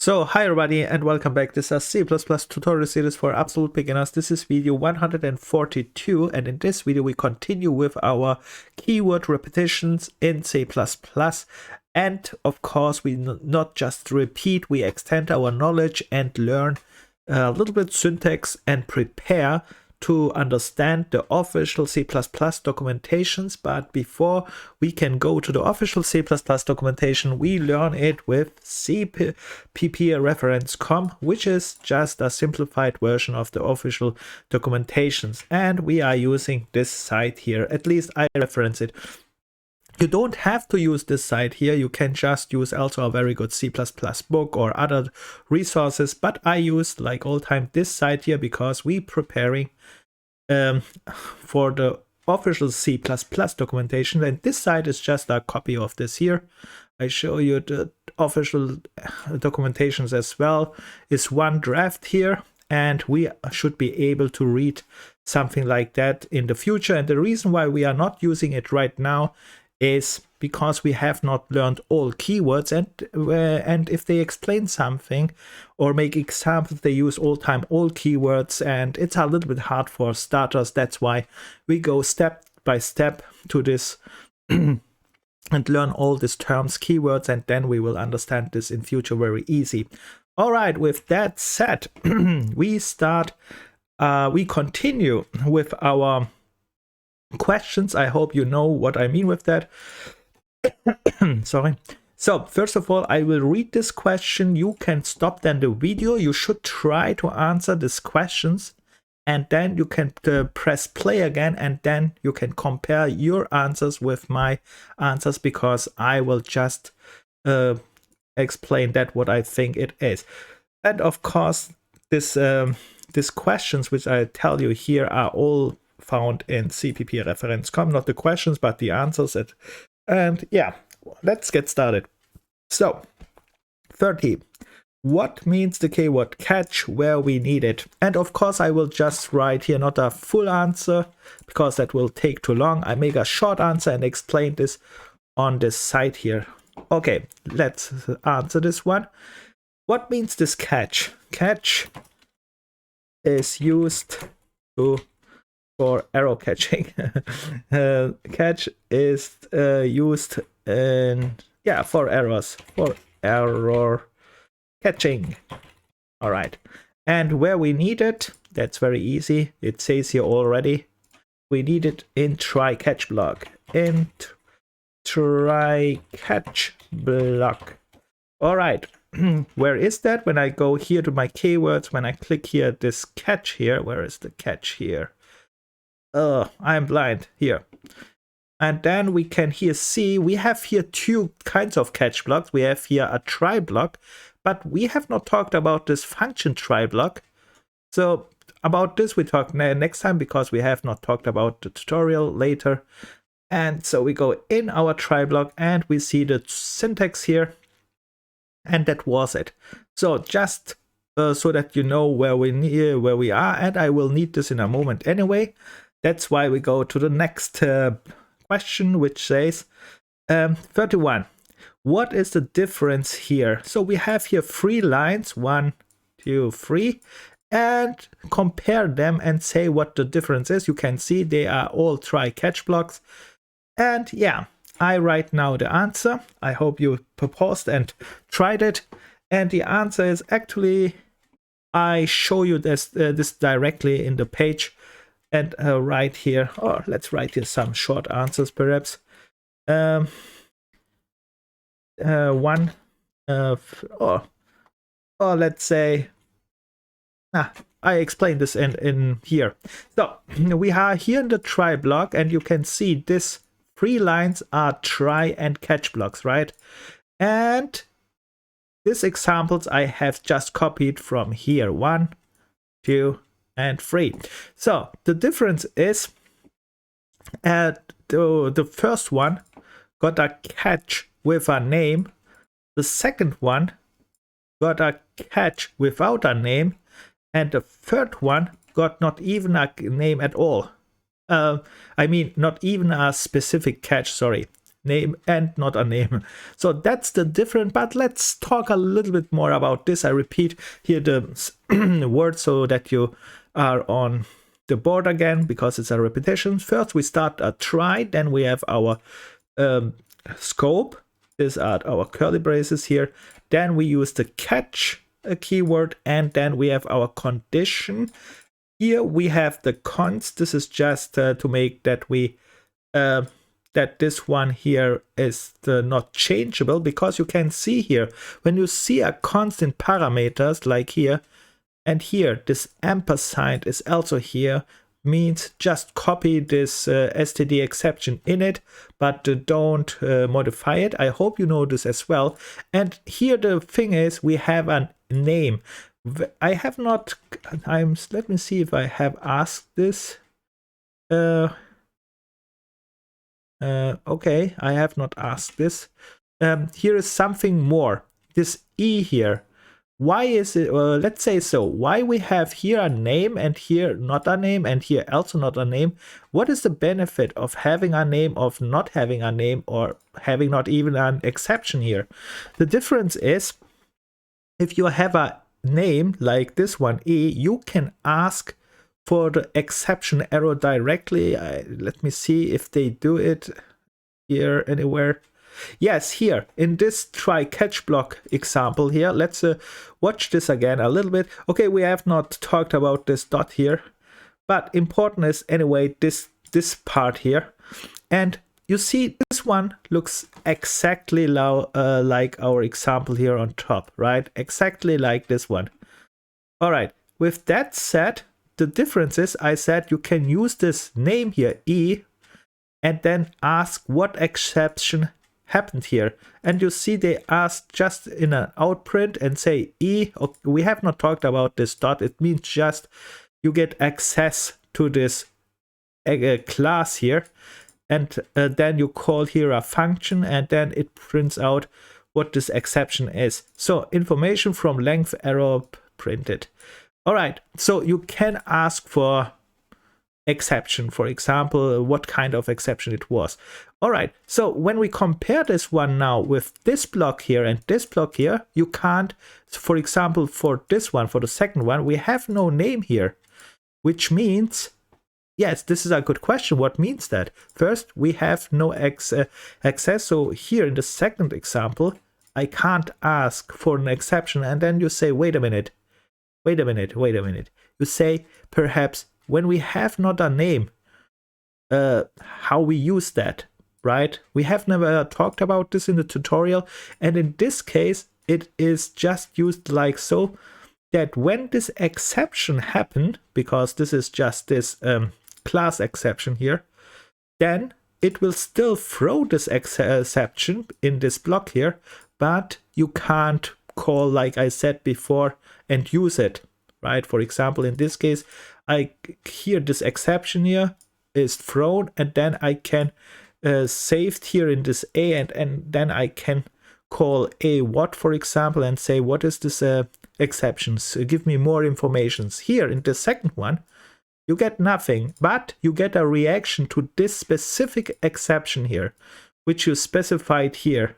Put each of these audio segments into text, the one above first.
So, hi everybody and welcome back. This is C++ tutorial series for absolute beginners. This is video 142, and in this video we continue with our keyword repetitions in C++. And of course we not just repeat, we extend our knowledge and learn a little bit syntax and prepare to understand the official C++ documentations. But before we can go to the official C++ documentation, we learn it with CPP reference.com, which is just a simplified version of the official documentations. And we are using this site here. At least I reference it. You don't have to use this site here. You can just use also a very good C++ book or other resources. But I use, like all time, this site here because we preparing for the official C++ documentation. And this site is just a copy of this here. I show you the official documentations as well. It's one draft here, and we should be able to read something like that in the future. And the reason why we are not using it right now is because we have not learned all keywords, and if they explain something or make examples, they use all keywords, and it's a little bit hard for starters. That's why we go step by step to this and learn all these terms, keywords, and then we will understand this in future very easy. All right, with that said, we continue with our questions. I hope you know what I mean with that. Sorry. So first of all, I will read this question. You can stop then the video. You should try to answer these questions, and then you can press play again, and then you can compare your answers with my answers, because I will just explain that what I think it is. And of course, these questions which I tell you here are all found in CPP reference.com, not the questions but the answers. And yeah, let's get started. So 30, what means the keyword catch where we need it? And of course I will just write here not a full answer because that will take too long. I make a short answer and explain this on this site here. Okay, let's answer this one. What means this catch? Catch is used for error catching. Catch is used for error catching. All right, and where we need it, that's very easy. It says here already. We need it in try catch block. In try catch block. All right. Where is that? When I go here to my keywords, when I click here this catch here, where is the catch here? I'm blind here. And then we can here see we have here two kinds of catch blocks. We have here a try block, but we have not talked about this function try block. So about this we talk next time, because we have not talked about the tutorial later. And so we go in our try block and we see the syntax here, and that was it. So just so that you know where we are, and I will need this in a moment anyway. That's why we go to the next question, which says 31. What is the difference here? So we have here 3 lines, 1, 2, 3, and compare them and say what the difference is. You can see they are all try catch blocks. And yeah, I write now the answer. I hope you paused and tried it. And the answer is actually, I show you this directly in the page. And right here, or let's write here some short answers perhaps. Or let's say, I explained this in here. So we are here in the try block, and you can see this 3 lines are try and catch blocks, right? And these examples I have just copied from here. 1, 2, and 3. So the difference is the first one got a catch with a name. The second one got a catch without a name. And the third one got not even a name at all. I mean, not even a specific catch, sorry. name and not a name. So that's the difference, but let's talk a little bit more about this. I repeat here the word so that you are on the board again, because it's a repetition. First we start a try, then we have our scope. These are our curly braces here. Then we use the catch keyword, and then we have our condition. Here we have the const. This is just to make that we that this one here is not changeable, because you can see here when you see a constant parameters like here and here, this ampersand is also here, means just copy this std exception in it, but don't modify it. I hope you know this as well. And here the thing is, we have a name. I have not, let me see if I have asked this. Okay, I have not asked this. Here is something more. This E here. Why is it, let's say so, why we have here a name and here not a name and here also not a name? What is the benefit of having a name, of not having a name, or having not even an exception here? The difference is, if you have a name like this one, E, you can ask for the exception arrow directly. Let me see if they do it here anywhere. Yes, here in this try catch block example here, let's watch this again a little bit. Okay, we have not talked about this dot here, but important is anyway this part here. And you see this one looks exactly like our example here on top, right? Exactly like this one. All right, with that said, the difference is, I said you can use this name here, E, and then ask what exception happened here. And you see they asked just in an outprint and say E. Okay, we have not talked about this dot. It means just you get access to this class here. And then you call here a function, and then it prints out what this exception is. So information from length arrow printed. All right, so you can ask for exception, for example, what kind of exception it was. All right, so when we compare this one now with this block here and this block here, you can't, for example, for this one, for the second one, we have no name here, which means, yes, this is a good question. What means that? First, we have no access. So here in the second example, I can't ask for an exception. And then you say, wait a minute. You say, perhaps when we have not a name, how we use that, right? We have never talked about this in the tutorial. And in this case, it is just used like so, that when this exception happened, because this is just this class exception here, then it will still throw this exception in this block here, but you can't call, like I said before, and use it, right? For example, in this case, I hear this exception here is thrown, and then I can save here in this A, and then I can call a what, for example, and say, what is this exception? So give me more information. Here in the second one, you get nothing, but you get a reaction to this specific exception here, which you specified here.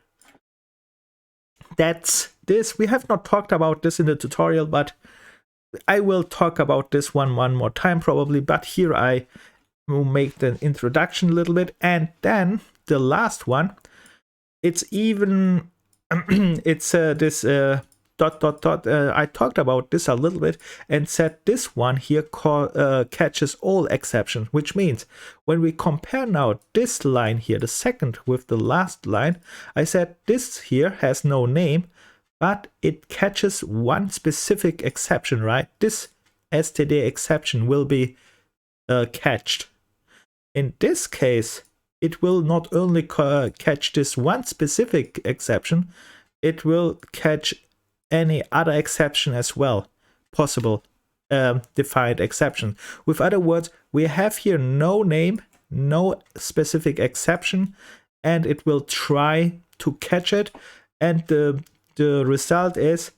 That's this. We have not talked about this in the tutorial, but I will talk about this one more time probably. But here I will make the introduction a little bit, and then the last one, it's even it's this dot. I talked about this a little bit and said this one here catches all exceptions, which means when we compare now this line here, the second with the last line, I said this here has no name, but it catches one specific exception, right? This std exception will be catched. In this case, it will not only catch this one specific exception, it will catch any other exception as well, possible defined exception. With other words, we have here no name, no specific exception, and it will try to catch it. And the result is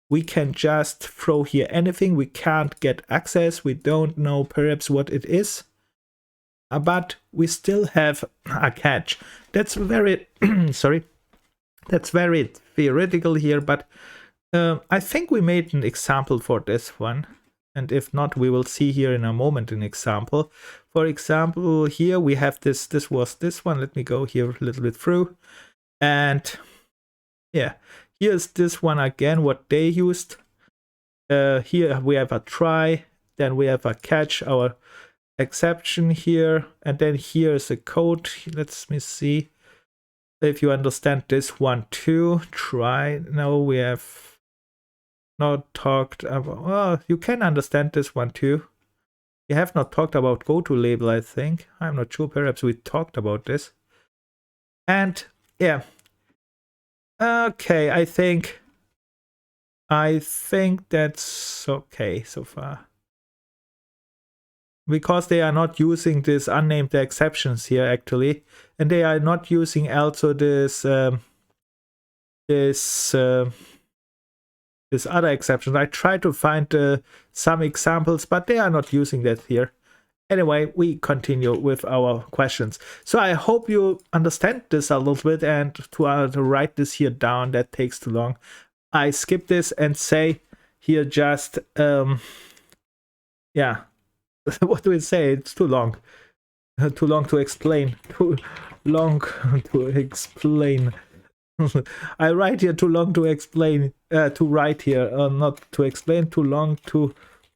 we can just throw here anything. We can't get access. We don't know perhaps what it is. but we still have a catch. That's very, sorry, that's very theoretical here, but I think we made an example for this one. And if not, we will see here in a moment an example. For example, here we have this was this one. Let me go here a little bit through. And yeah, here's this one again, what they used. Here we have a try, then we have a catch, our exception here, and then here's a code. Let me see if you understand this one too. Try. No, we have not talked about. Well, you can understand this one too. We have not talked about go to label, I think. I'm not sure. Perhaps we talked about this. And yeah. Okay, I think that's okay so far. Because they are not using this unnamed exceptions here actually, and they are not using also this this other exception. I tried to find some examples, but they are not using that here. Anyway, we continue with our questions. So I hope you understand this a little bit, and to write this here down, that takes too long. I skip this and say here just yeah. What do we say? It's too long. Too long to explain. Too long to explain. I write here too long to explain. To write here. Not to explain. Too long to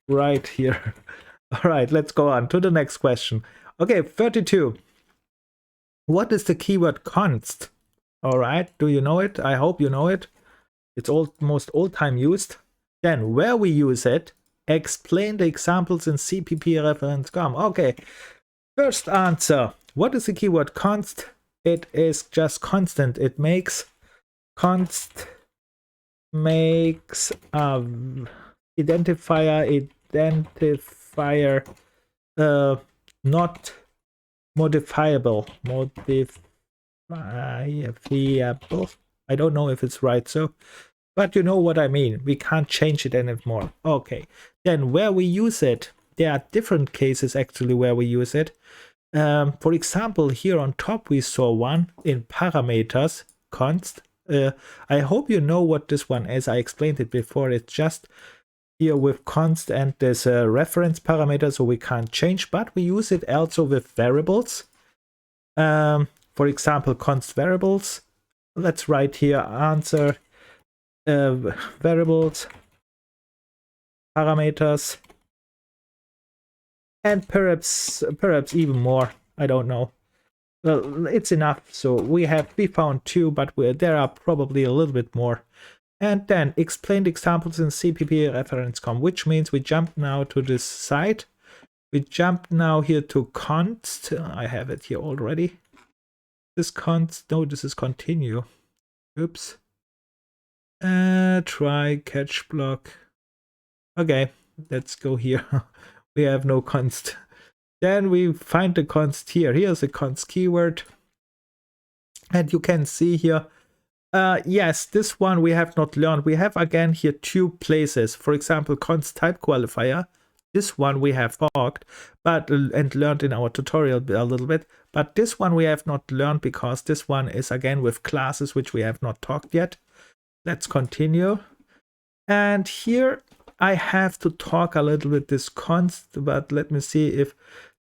write here. All right, let's go on to the next question. Okay, 32. What is the keyword const? All right, do you know it? I hope you know it. It's almost all time used. Then where we use it. Explain the examples in CPP reference com. Okay, first answer. What is the keyword const? It is just constant. It makes const makes identifier not modifiable. Modifiable. I don't know if it's right. So. But you know what I mean. We can't change it anymore. Okay. Then where we use it, there are different cases actually where we use it. For example, here on top we saw one in parameters, const. I hope you know what this one is. I explained it before. It's just here with const and there's a reference parameter, so we can't change, but we use it also with variables. For example, const variables. Let's write here answer. Variables, parameters, and perhaps even more. I don't know. Well, it's enough. So we found two, but there are probably a little bit more. And then explained examples in CPP reference com, which means we jump now to this site. We jump now here to const. I have it here already. This const. No, this is continue. Oops. Try catch block. Okay, let's go here. We have no const. Then we find the const here. Here's the const keyword. And you can see here, yes, this one we have not learned. We have again here two places. For example, const type qualifier. This one we have talked and learned in our tutorial a little bit. But this one we have not learned because this one is again with classes which we have not talked yet. Let's continue. And here I have to talk a little bit this const, but let me see if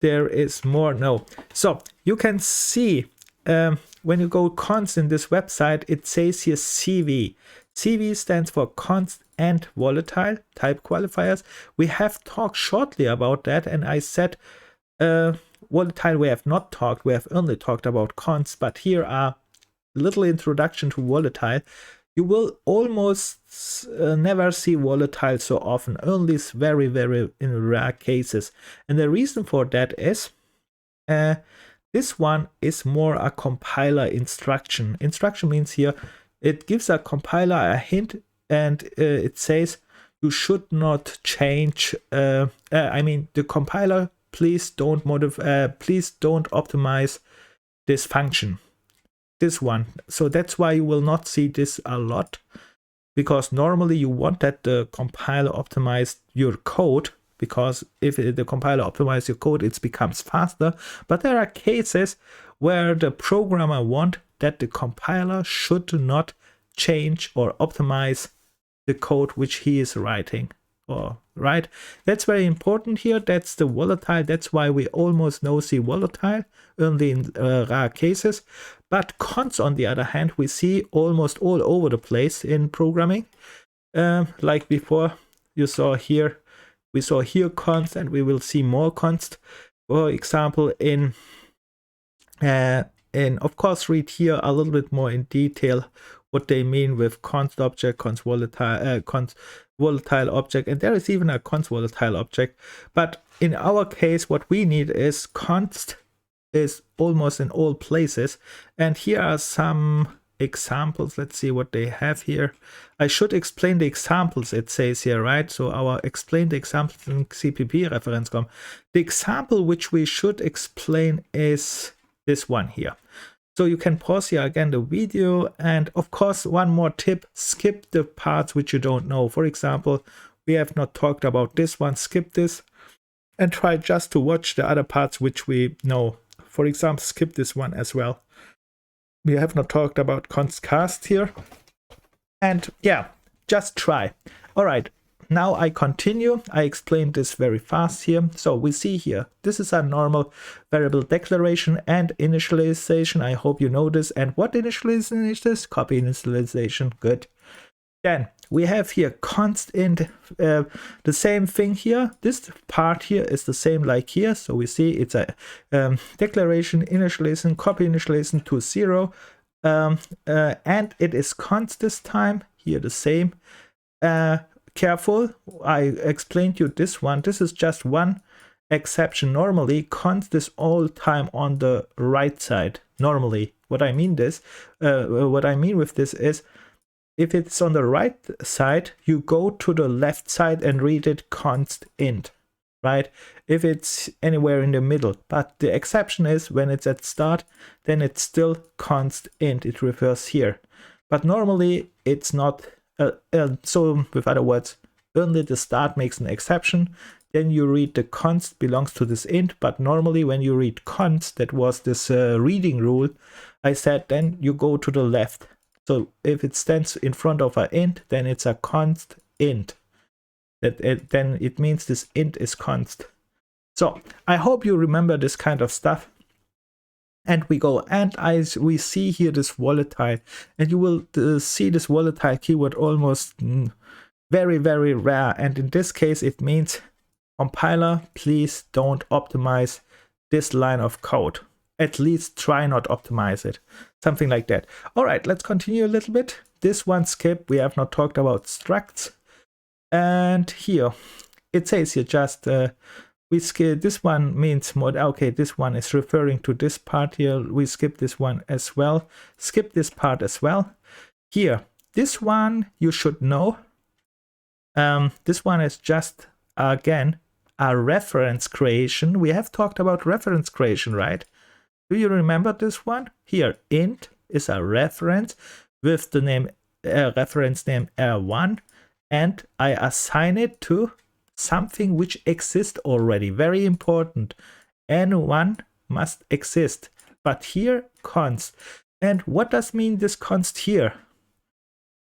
there is more. No. So you can see when you go const in this website, it says here CV. CV stands for const and volatile type qualifiers. We have talked shortly about that, and I said volatile we have not talked. We have only talked about const, but here are a little introduction to volatile. You will almost never see volatile so often, only very, very in rare cases. And the reason for that is this one is more a compiler instruction. Instruction means here it gives a compiler a hint and it says you should not change. I mean, the compiler, please don't optimize this function. This one. So that's why you will not see this a lot, because normally you want that the compiler optimized your code because if the compiler optimizes your code, it becomes faster. But there are cases where the programmer wants that the compiler should not change or optimize the code which he is writing. Right? That's very important here. That's the volatile. That's why we almost no see volatile, only in rare cases. But const, on the other hand, we see almost all over the place in programming. Like before, you saw here, we saw here const, and we will see more const. For example, of course, read here a little bit more in detail what they mean with const object, const volatile object, and there is even a const volatile object. But in our case, what we need is const is almost in all places. And here are some examples. Let's see what they have here. I should explain the examples, it says here, right? So our explain the examples in CPP reference com. The example which we should explain is this one here. So you can pause here again the video, and of course one more tip, skip the parts which you don't know. For example, we have not talked about this one, skip this and try just to watch the other parts which we know. For example, skip this one as well. We have not talked about const cast here. And yeah, just try. All right. Now I continue. I explained this very fast here. So we see here, this is a normal variable declaration and initialization. I hope you know this. And what initialization is this? Copy initialization. Good. Then we have here const int, the same thing here. This part here is the same like here. So we see it's a declaration, initialization, copy initialization to 0. And it is const this time. Here the same. Careful, I explained you this one. This is just one exception. Normally, const is all time on the right side. Normally, what I mean with this is, if it's on the right side, you go to the left side and read it const int, right? If it's anywhere in the middle, but the exception is when it's at start, then it's still const int. It refers here, but normally it's not. So with other words, only the start makes an exception. Then you read the const belongs to this int, but normally when you read const, that was this reading rule, I said then you go to the left. So if it stands in front of an int, then it's a const int. Then it means this int is const. So I hope you remember this kind of stuff. And we go, and we see here this volatile, and you will see this volatile keyword almost very, very rare. And in this case, it means compiler, please don't optimize this line of code. At least try not optimize it. Something like that. All right, let's continue a little bit. This one skip, we have not talked about structs. And here, it says here just, we skip this one means more. Okay, this one is referring to this part here. We skip this one as well. Skip this part as well. Here, this one you should know. This one is just again a reference creation. We have talked about reference creation, right? Do you remember this one? Here, int is a reference with the name reference name R1, and I assign it to something which exists already. Very important. N1 must exist. But here, const. And what does mean this const here?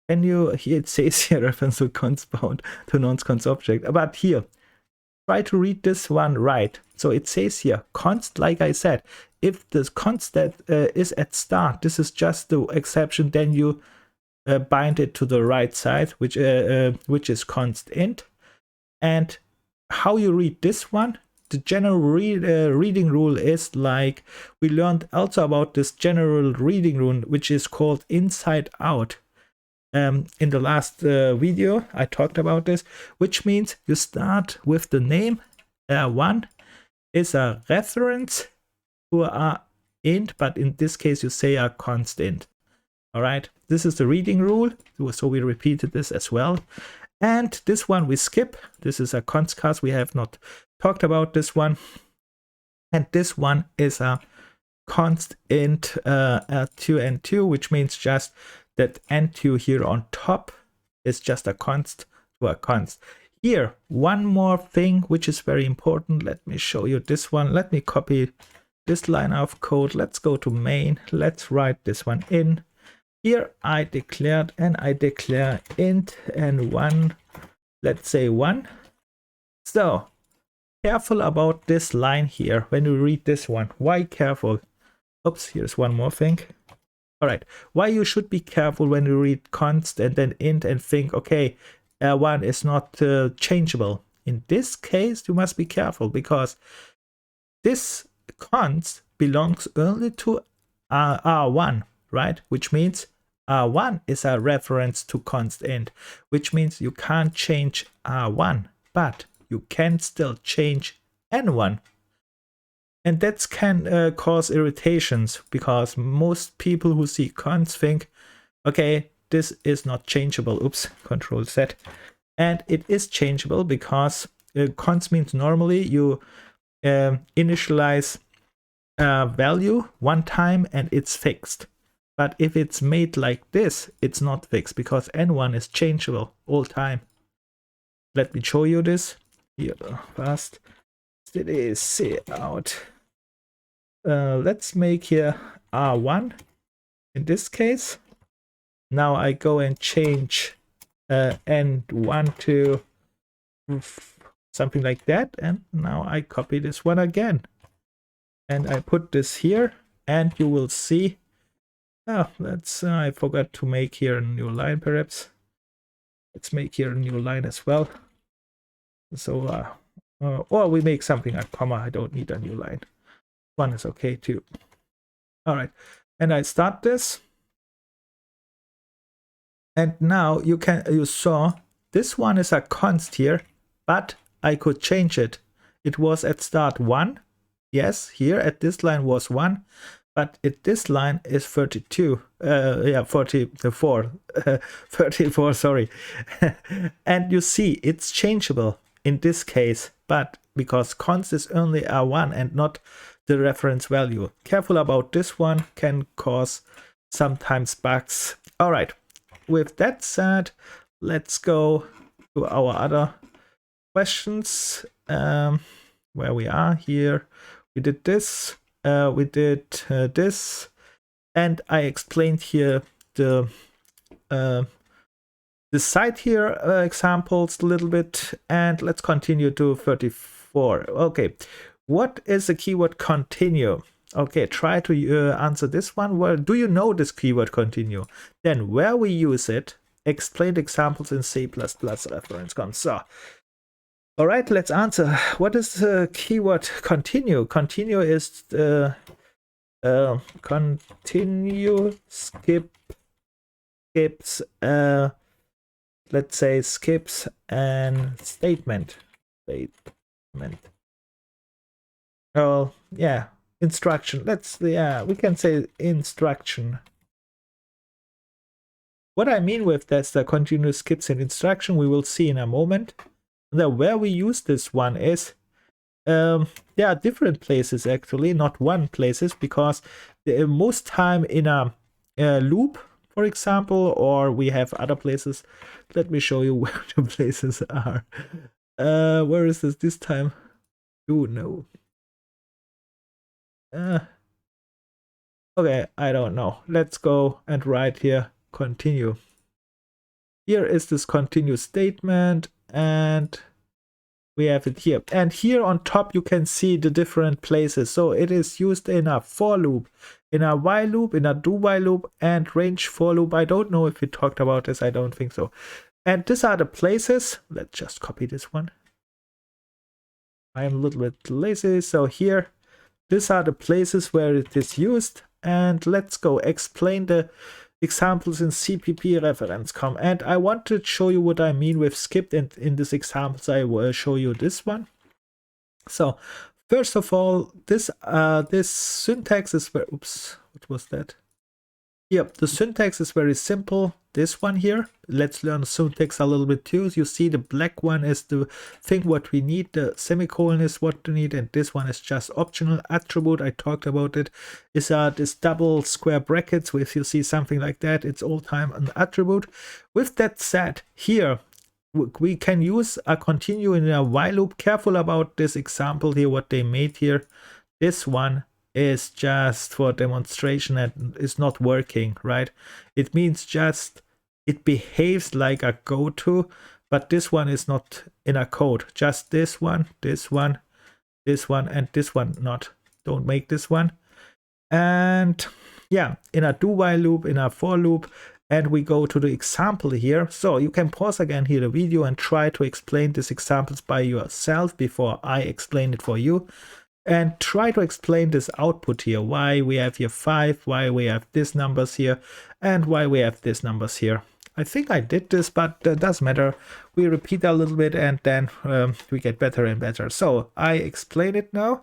And here it says here reference to const bound to non-const object. But here, try to read this one right. So it says here, const, like I said, if the const that is at start, this is just the exception, then you bind it to the right side, which is const int. And how you read this one, the general reading rule is like we learned also about this general reading rule, which is called inside out. In the last video, I talked about this, which means you start with the name. R1 is a reference to a int, but in this case, you say a const int. All right, this is the reading rule. So we repeated this as well. And this one we skip. This is a const cast. We have not talked about this one. And this one is a const int to n2, which means just that n2 here on top is just a const to a const. Here, one more thing which is very important. Let me show you this one. Let me copy this line of code. Let's go to main. Let's write this one in. Here I declared, and I declare int and 1, let's say 1. So careful about this line here when you read this one. Why careful? Oops, here's one more thing. All right, why you should be careful when you read const and then int and think, okay, one is not changeable. In this case, you must be careful because this const belongs only to R1, right? Which means R1 is a reference to const int, which means you can't change R1, but you can still change N1. And that can cause irritations because most people who see const think, okay, this is not changeable. Oops, Control Z. And it is changeable because const means normally you initialize a value one time and it's fixed. But if it's made like this, it's not fixed because N1 is changeable all time. Let me show you this here fast. It is see out. Let's make here R1 in this case. Now I go and change N1 to something like that, and now I copy this one again and I put this here, and you will see, oh, let's I forgot to make here a new line. Perhaps let's make here a new line as well. So or we make something a comma. I don't need a new line. One is okay too. All right, and I start this. And now you saw this one is a const here, but I could change it. It was at start 1. Yes, here at this line was 1, but at this line is 32. Yeah, 44. 34, sorry. And you see it's changeable in this case, but because const is only a 1 and not the reference value. Careful about this one, can cause sometimes bugs. All right. With that said, let's go to our other questions. Where we are here, we did this, we did this, and I explained here the site here examples a little bit, and let's continue to 34. Okay, what is the keyword continue? Okay, try to answer this one. Well, do you know this keyword continue? Then where we use it, explained examples in C++ reference const. So, all right, let's answer. What is the keyword continue? Continue is continue skips let's say skips and statement. Oh yeah. Instruction. We can say instruction. What I mean with that's the continuous skips and instruction we will see in a moment. Now where we use this one is there are different places actually, not one places, because most time in a loop, for example, or we have other places. Let me show you where the places are. Where is this time? Oh no. Okay, I don't know. Let's go and write here continue. Here is this continue statement, and we have it here. And here on top you can see the different places. So it is used in a for loop, in a while loop, in a do while loop, and range for loop. I don't know if we talked about this. I don't think so. And these are the places. Let's just copy this one. I am a little bit lazy. So here, these are the places where it is used, and let's go explain the examples in CPP reference com. And I want to show you what I mean with skipped, and in this examples I will show you this one. So first of all, this syntax is very, oops, what was that? Yep, the syntax is very simple. This one here, let's learn syntax a little bit too. You see the black one is the thing what we need, the semicolon is what we need, and this one is just optional. Attribute, I talked about it, is this double square brackets. If you see something like that, it's all time an attribute. With that said, here we can use a continue in a while loop. Careful about this example here, what they made here. This one is just for demonstration and is not working, right? It means just it behaves like a goto, but this one is not in a code. Just this one, this one, this one, and this one not. Don't make this one. And yeah, in a do while loop, in a for loop, and we go to the example here. So you can pause again here the video and try to explain these examples by yourself before I explain it for you. And try to explain this output here, why we have here 5, why we have these numbers here, and why we have these numbers here. I think I did this, but it doesn't matter. We repeat a little bit and then we get better and better. So I explain it now.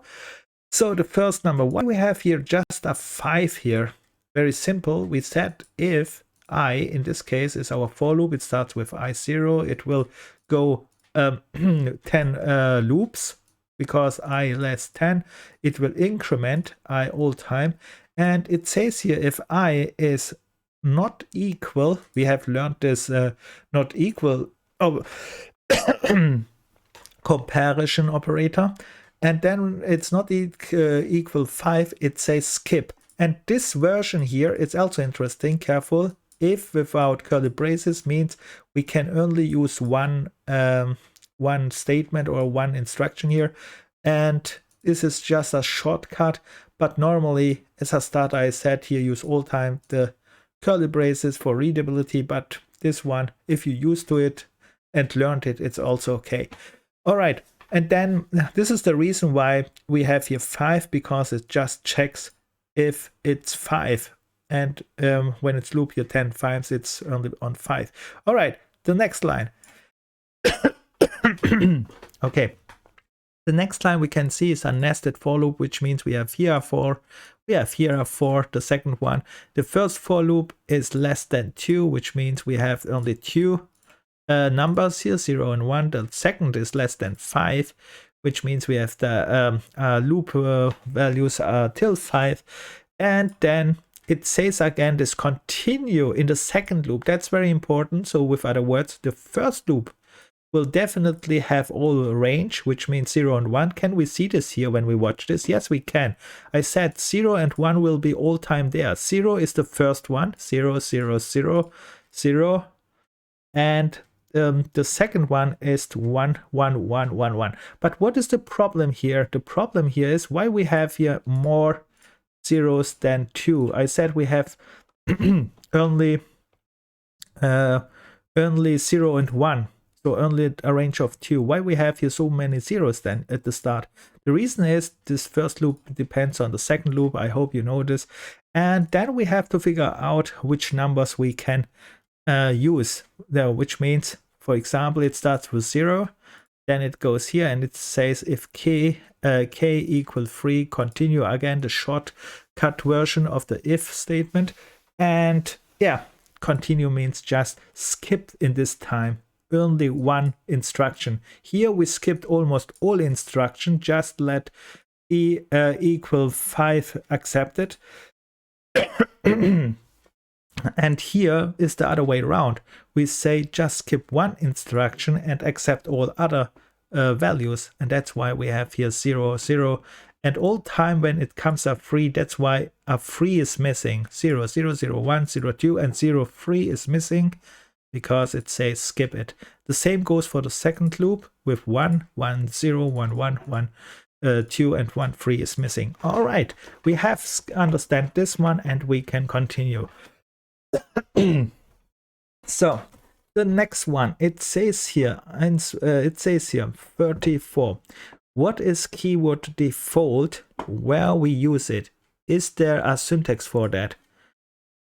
So the first number, why we have here just a 5 here. Very simple. We said if I, in this case, is our for loop. It starts with I0. It will go 10 loops. Because I less 10, it will increment I all time. And it says here, if I is not equal, we have learned this not equal comparison operator. And then it's not equal 5, it says skip. And this version here, it's also interesting, careful. If without curly braces means we can only use one statement or one instruction here, and this is just a shortcut. But normally, as a starter, I said here use all time the curly braces for readability, but this one, if you used to it and learned it, it's also okay. All right, and then this is the reason why we have here 5, because it just checks if it's 5, and when it's loop here 10 times, it's only on 5. All right, the next line. Okay, the next line we can see is a nested for loop, which means we have here a 4, we have here a 4, the second one. The first for loop is less than 2, which means we have only 2 numbers here, 0 and 1. The second is less than 5, which means we have the loop values till 5. And then it says again this continue in the second loop. That's very important. So with other words, the first loop will definitely have all range, which means 0 and 1. Can we see this here when we watch this? Yes, we can. I said 0 and 1 will be all time there. 0 is the first one, 0, 0, 0, 0. And the second one is 1, 1, 1, 1, 1. But what is the problem here? The problem here is why we have here more zeros than 2. I said we have only 0 and 1. So only a range of 2. Why we have here so many zeros then at the start? The reason is this first loop depends on the second loop. I hope you know this. And then we have to figure out which numbers we can use there, which means, for example, it starts with 0. Then it goes here and it says if k equal 3, continue again, the shortcut version of the if statement. And yeah, continue means just skip in this time. Only one instruction. Here we skipped almost all instruction, just let e equal 5 accepted. And here is the other way around. We say just skip one instruction and accept all other values. And that's why we have here 0, 0. And all time when it comes up 3, that's why a 3 is missing. 0, 0, 0, 1, 0, 2, and 0, 3 is missing, because it says skip it. The same goes for the second loop with 1, 1, 0, 1, 1, 1, 2, and 1, 3 is missing. All right, we have understand this one and we can continue. So the next one, it says here, 34. What is keyword default, where we use it? Is there a syntax for that?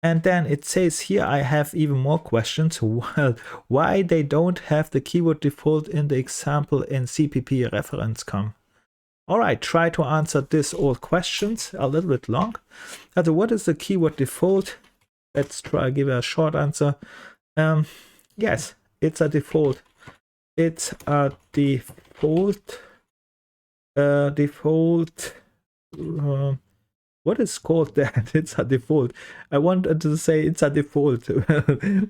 And then it says here, I have even more questions. Well, why they don't have the keyword default in the example in CPP reference com? All right, try to answer this all questions, a little bit long. So what is the keyword default? Let's try give a short answer. Yes, it's a default. It's a default. What is called that? It's a default. I wanted to say it's a default,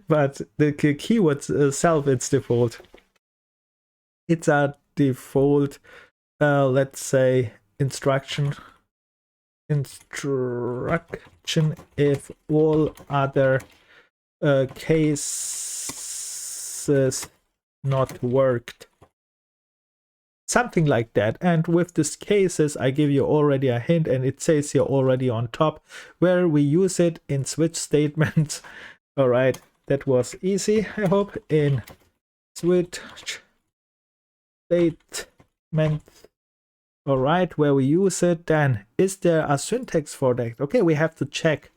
but the keyword itself, it's default. It's a default, let's say, instruction if all other cases not worked. Something like that. And with this cases, I give you already a hint, and it says here already on top where we use it in switch statements. All right, that was easy, I hope. In switch statement, all right, where we use it. Then is there a syntax for that? Okay, we have to check.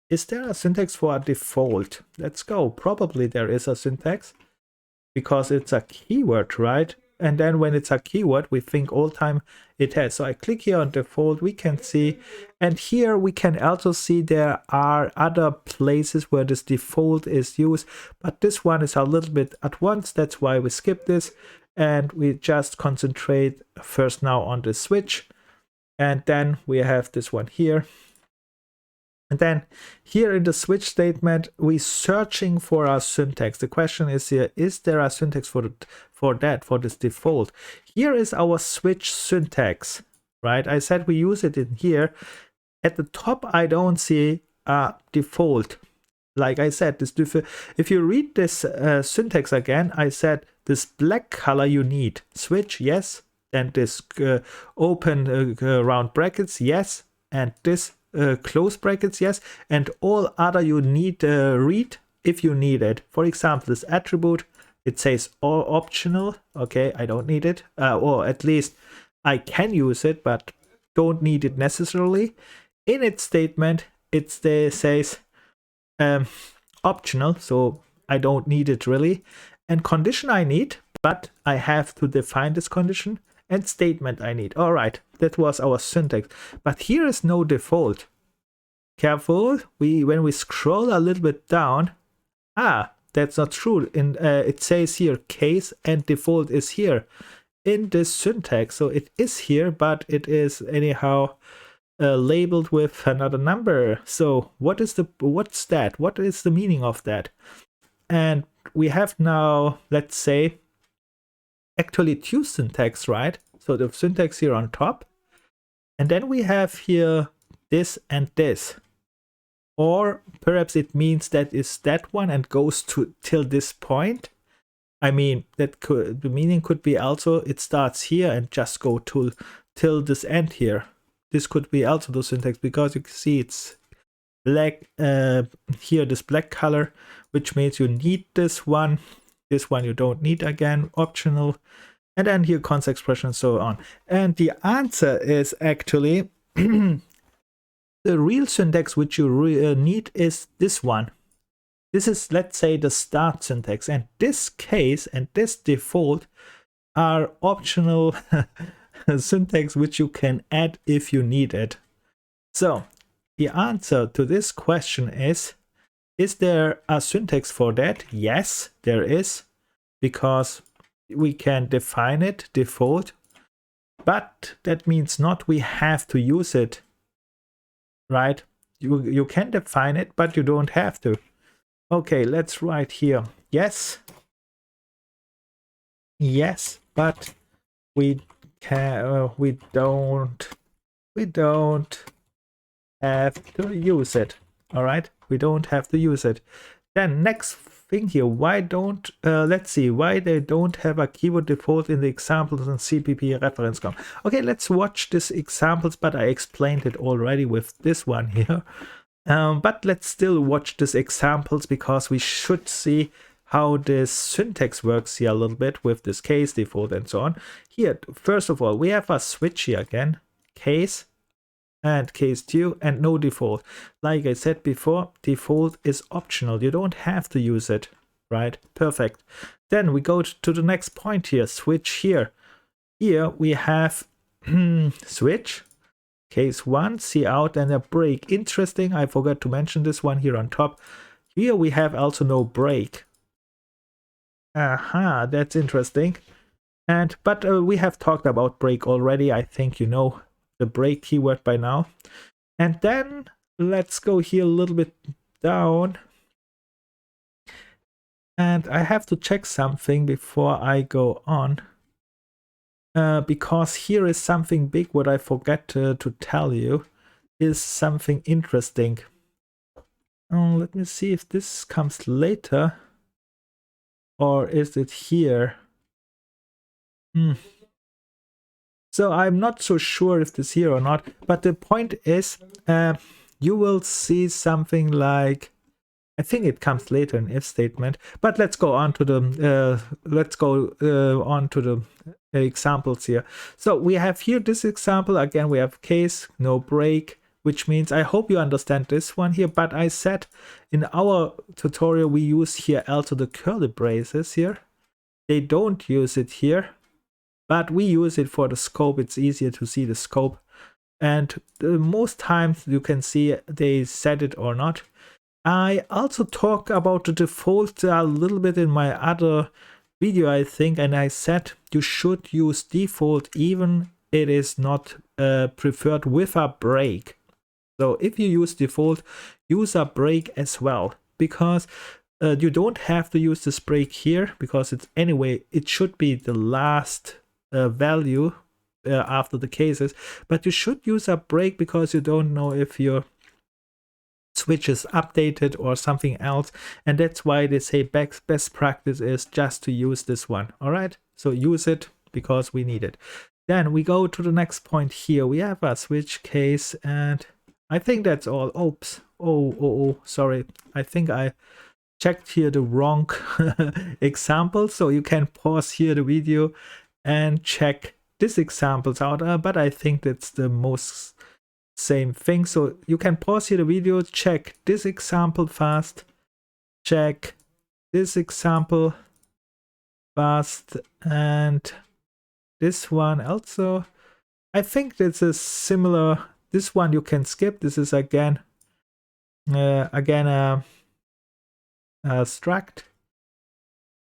Is there a syntax for a default? Let's go. Probably there is a syntax because it's a keyword, right? And then when it's a keyword, we think all time it has. So I click here on default, we can see, and here we can also see there are other places where this default is used, but this one is a little bit advanced. That's why we skip this, and we just concentrate first now on the switch. And then we have this one here. And then here in the switch statement, we're searching for our syntax. The question is here, is there a syntax for this default? Here is our switch syntax, right? I said we use it in here. At the top, I don't see a default. Like I said, if you read this syntax again, I said this black color you need. Switch, yes. Then this open round brackets, yes. And this close brackets, yes, and all other you need read if you need it. For example, this attribute, it says all optional. Okay, I don't need it, or at least I can use it, but don't need it necessarily. In its statement, it says optional, so I don't need it really. And condition I need, but I have to define this condition. And statement I need. All right, that was our syntax. But here is no default. Careful, when we scroll a little bit down, that's not true. It says here case and default is here in this syntax. So it is here, but it is anyhow labeled with another number. So what's that? What is the meaning of that? And we have now, let's say, actually two syntax, right? So the syntax here on top, and then we have here this and this, or perhaps it means that is that one and goes to till this point. I mean, the meaning could be also it starts here and just go till this end here. This could be also the syntax, because you can see it's black here, this black color, which means you need this one. This one you don't need, again, optional. And then here const expression and so on. And the answer is actually the real syntax which you need is this one. This is, let's say, the start syntax. And this case and this default are optional syntax which you can add if you need it. So the answer to this question is there a syntax for that? Yes, there is, because we can define it, default, but that means not we have to use it, right? You can define it, but you don't have to. Okay, let's write here, yes, but we don't have to use it. All right, we don't have to use it. Then next thing here, why don't let's see why they don't have a keyword default in the examples in CPP reference com. Okay, let's watch these examples, but I explained it already with this one here. But let's still watch these examples, because we should see how this syntax works here a little bit with this case, default, and so on. Here, first of all, we have a switch here again, case and case 2, and no default. Like I said before, default is optional. You don't have to use it, right? Perfect. Then we go to the next point here, switch here. Here we have switch, case 1, see out, and a break. Interesting, I forgot to mention this one here on top. Here we have also no break. Aha, that's interesting. But we have talked about break already. I think you know the break keyword by now. And then let's go here a little bit down. And I have to check something before I go on. because here is something big what I forgot to tell you, is something interesting. Let me see if this comes later, or is it here? So I'm not so sure if this here or not, but the point is, you will see something like, I think it comes later in if statement, but let's go on to the examples here. So we have here this example again. We have case, no break, which means I hope you understand this one here. But I said in our tutorial we use here also the curly braces here. They don't use it here, but we use it for the scope. It's easier to see the scope, and most times you can see they set it or not. I also talk about the default a little bit in my other video, I think, and I said you should use default even it is not preferred with a break. So if you use default, use a break as well, because you don't have to use this break here, because it's anyway, it should be the last value after the cases, but you should use a break because you don't know if your switch is updated or something else, and that's why they say best practice is just to use this one. All right, so use it because we need it. Then we go to the next point here. We have a switch case, and I think that's all. Oops. Oh, sorry, I think I checked here the wrong example, so you can pause here the video and check this examples out, but I think that's the most same thing. So you can pause here the video, check this example fast, check this example fast, and this one also. I think this is similar. This one you can skip. This is again a struct,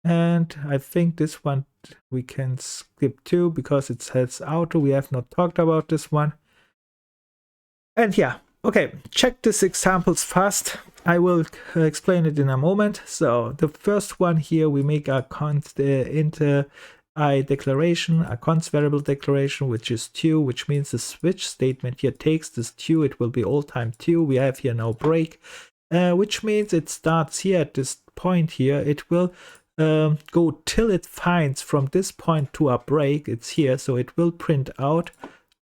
and I think this one we can skip too because it says auto. We have not talked about this one. And yeah, okay, check these examples fast. I will explain it in a moment. So the first one here, we make a const int I declaration, a const variable declaration, which is 2, which means the switch statement here takes this 2. It will be all time 2. We have here no break, which means it starts here at this point here. It will go till it finds from this point to a break. It's here, so it will print out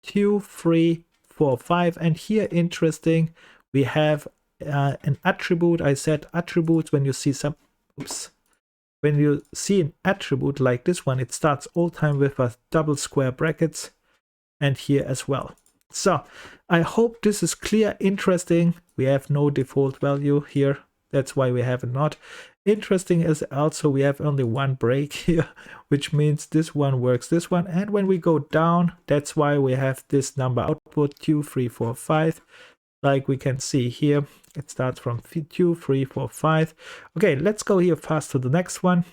2, 3, 4, 5, and here interesting, we have an attribute. I said attributes when you see some, when you see an attribute like this one, it starts all time with a double square brackets, and here as well. So I hope this is clear, interesting. We have no default value here, that's why we have it not. Interesting is also we have only one break here, which means this one works this one, and when we go down, that's why we have this number output 2, 3, 4, 5. Like we can see here, it starts from 2, 3, 4, 5. Okay, let's go here fast to the next one.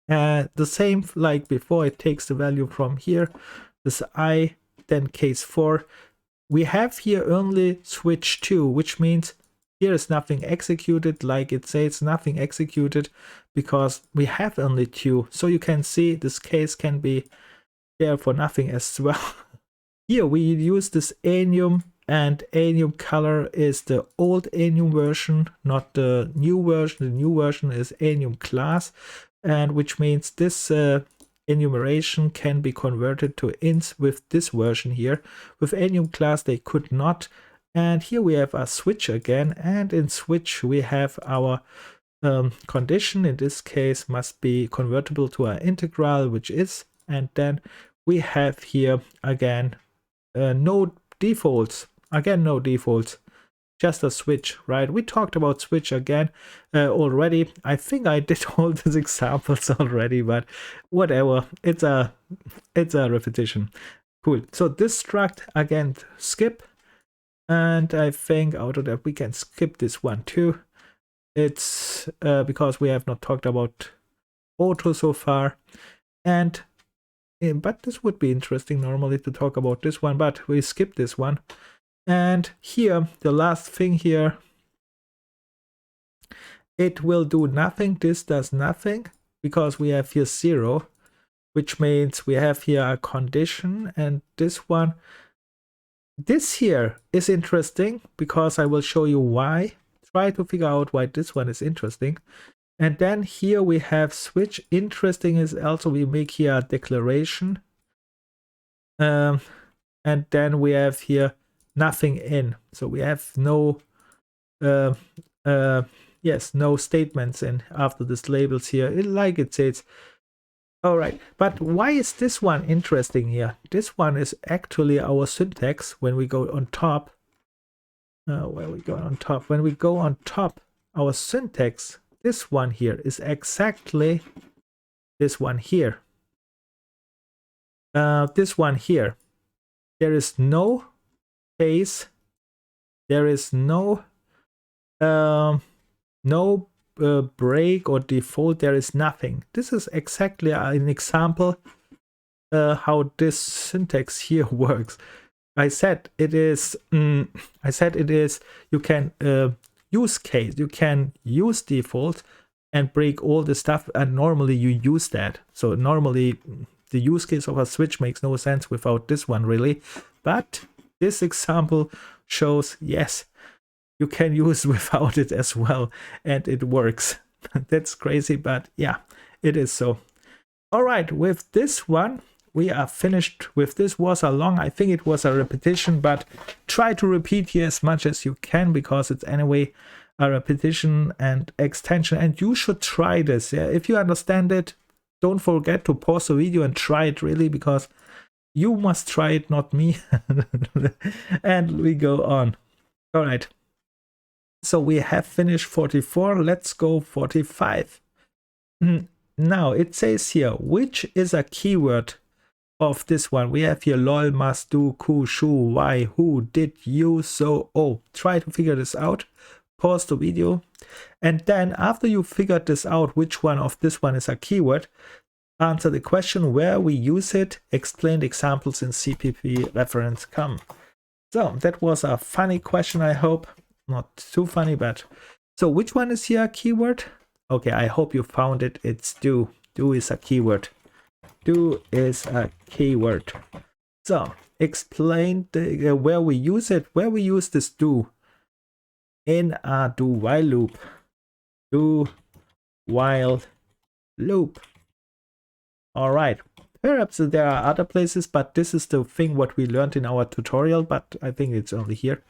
The same like before, it takes the value from here, this I, then case 4. We have here only switch 2, which means here is nothing executed, like it says nothing executed, because we have only 2. So you can see this case can be there for nothing as well. Here we use this anium, and anium color is the old anium version, not the new version. The new version is anium class, and which means this enumeration can be converted to ints with this version here. With anium class they could not. And here we have a switch again, and in switch we have our condition. In this case must be convertible to an integral, which is, and then we have here again no defaults, again no defaults, just a switch, right? We talked about switch again already. I think I did all these examples already, but whatever, it's a repetition. Cool. So this struct again skip. And I think out of that we can skip this one too. It's because we have not talked about auto so far. And but this would be interesting normally to talk about this one, but we skip this one. And here, the last thing here, it will do nothing. This does nothing because we have here 0. which means we have here a condition, and this one, this here is interesting because I will show you why. Try to figure out why this one is interesting. And then here we have switch. Interesting is also we make here a declaration. And then we have here nothing in. So we have no, yes, no statements in after this labels here. Like it says. All right, but why is this one interesting here? This one is actually our syntax when we go on top. When we go on top, our syntax, this one here is exactly this one here. This one here. There is no case. There is no break or default. There is nothing. This is exactly an example how this syntax here works. I said it is. You can use case. You can use default and break all the stuff, and normally you use that. So normally the use case of a switch makes no sense without this one really. But this example shows yes, you can use without it as well, and it works. That's crazy, but yeah, it is so. All right, with this one, we are finished with this. Was a long, I think it was a repetition, but try to repeat here as much as you can because it's anyway a repetition and extension, and you should try this. Yeah, if you understand it, don't forget to pause the video and try it really, because you must try it, not me. And we go on. All right. So we have finished 44. Let's go 45. Now it says here, which is a keyword of this one? We have here lol, must, do, ku, shu, why, who, did, you, so, oh. Try to figure this out. Pause the video. And then after you figured this out, which one of this one is a keyword, answer the question where we use it. Explain the examples in CPP reference come. So that was a funny question, I hope. Not too funny, but so which one is here a keyword? Okay, I hope you found it. It's do. Do is a keyword. Do is a keyword. So explain the where we use it. Where we use this do in a do while loop. Do while loop. All right. Perhaps there are other places, but this is the thing what we learned in our tutorial, but I think it's only here.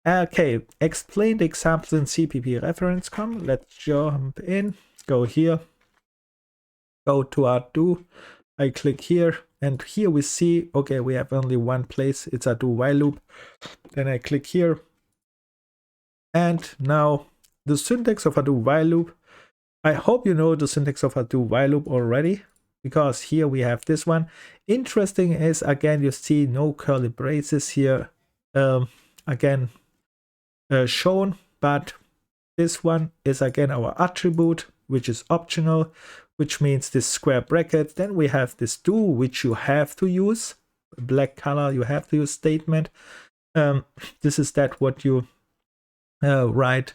Okay, explain the examples in CPP reference com. Let's jump in, go here, go to our do. I click here, and here we see, okay, we have only one place. It's a do while loop. Then I click here. And now the syntax of a do while loop. I hope you know the syntax of a do while loop already, because here we have this one. Interesting is, again, you see no curly braces here. Again, shown, but this one is again our attribute, which is optional, which means this square bracket. Then we have this do, which you have to use, black color, you have to use statement. This is that what you write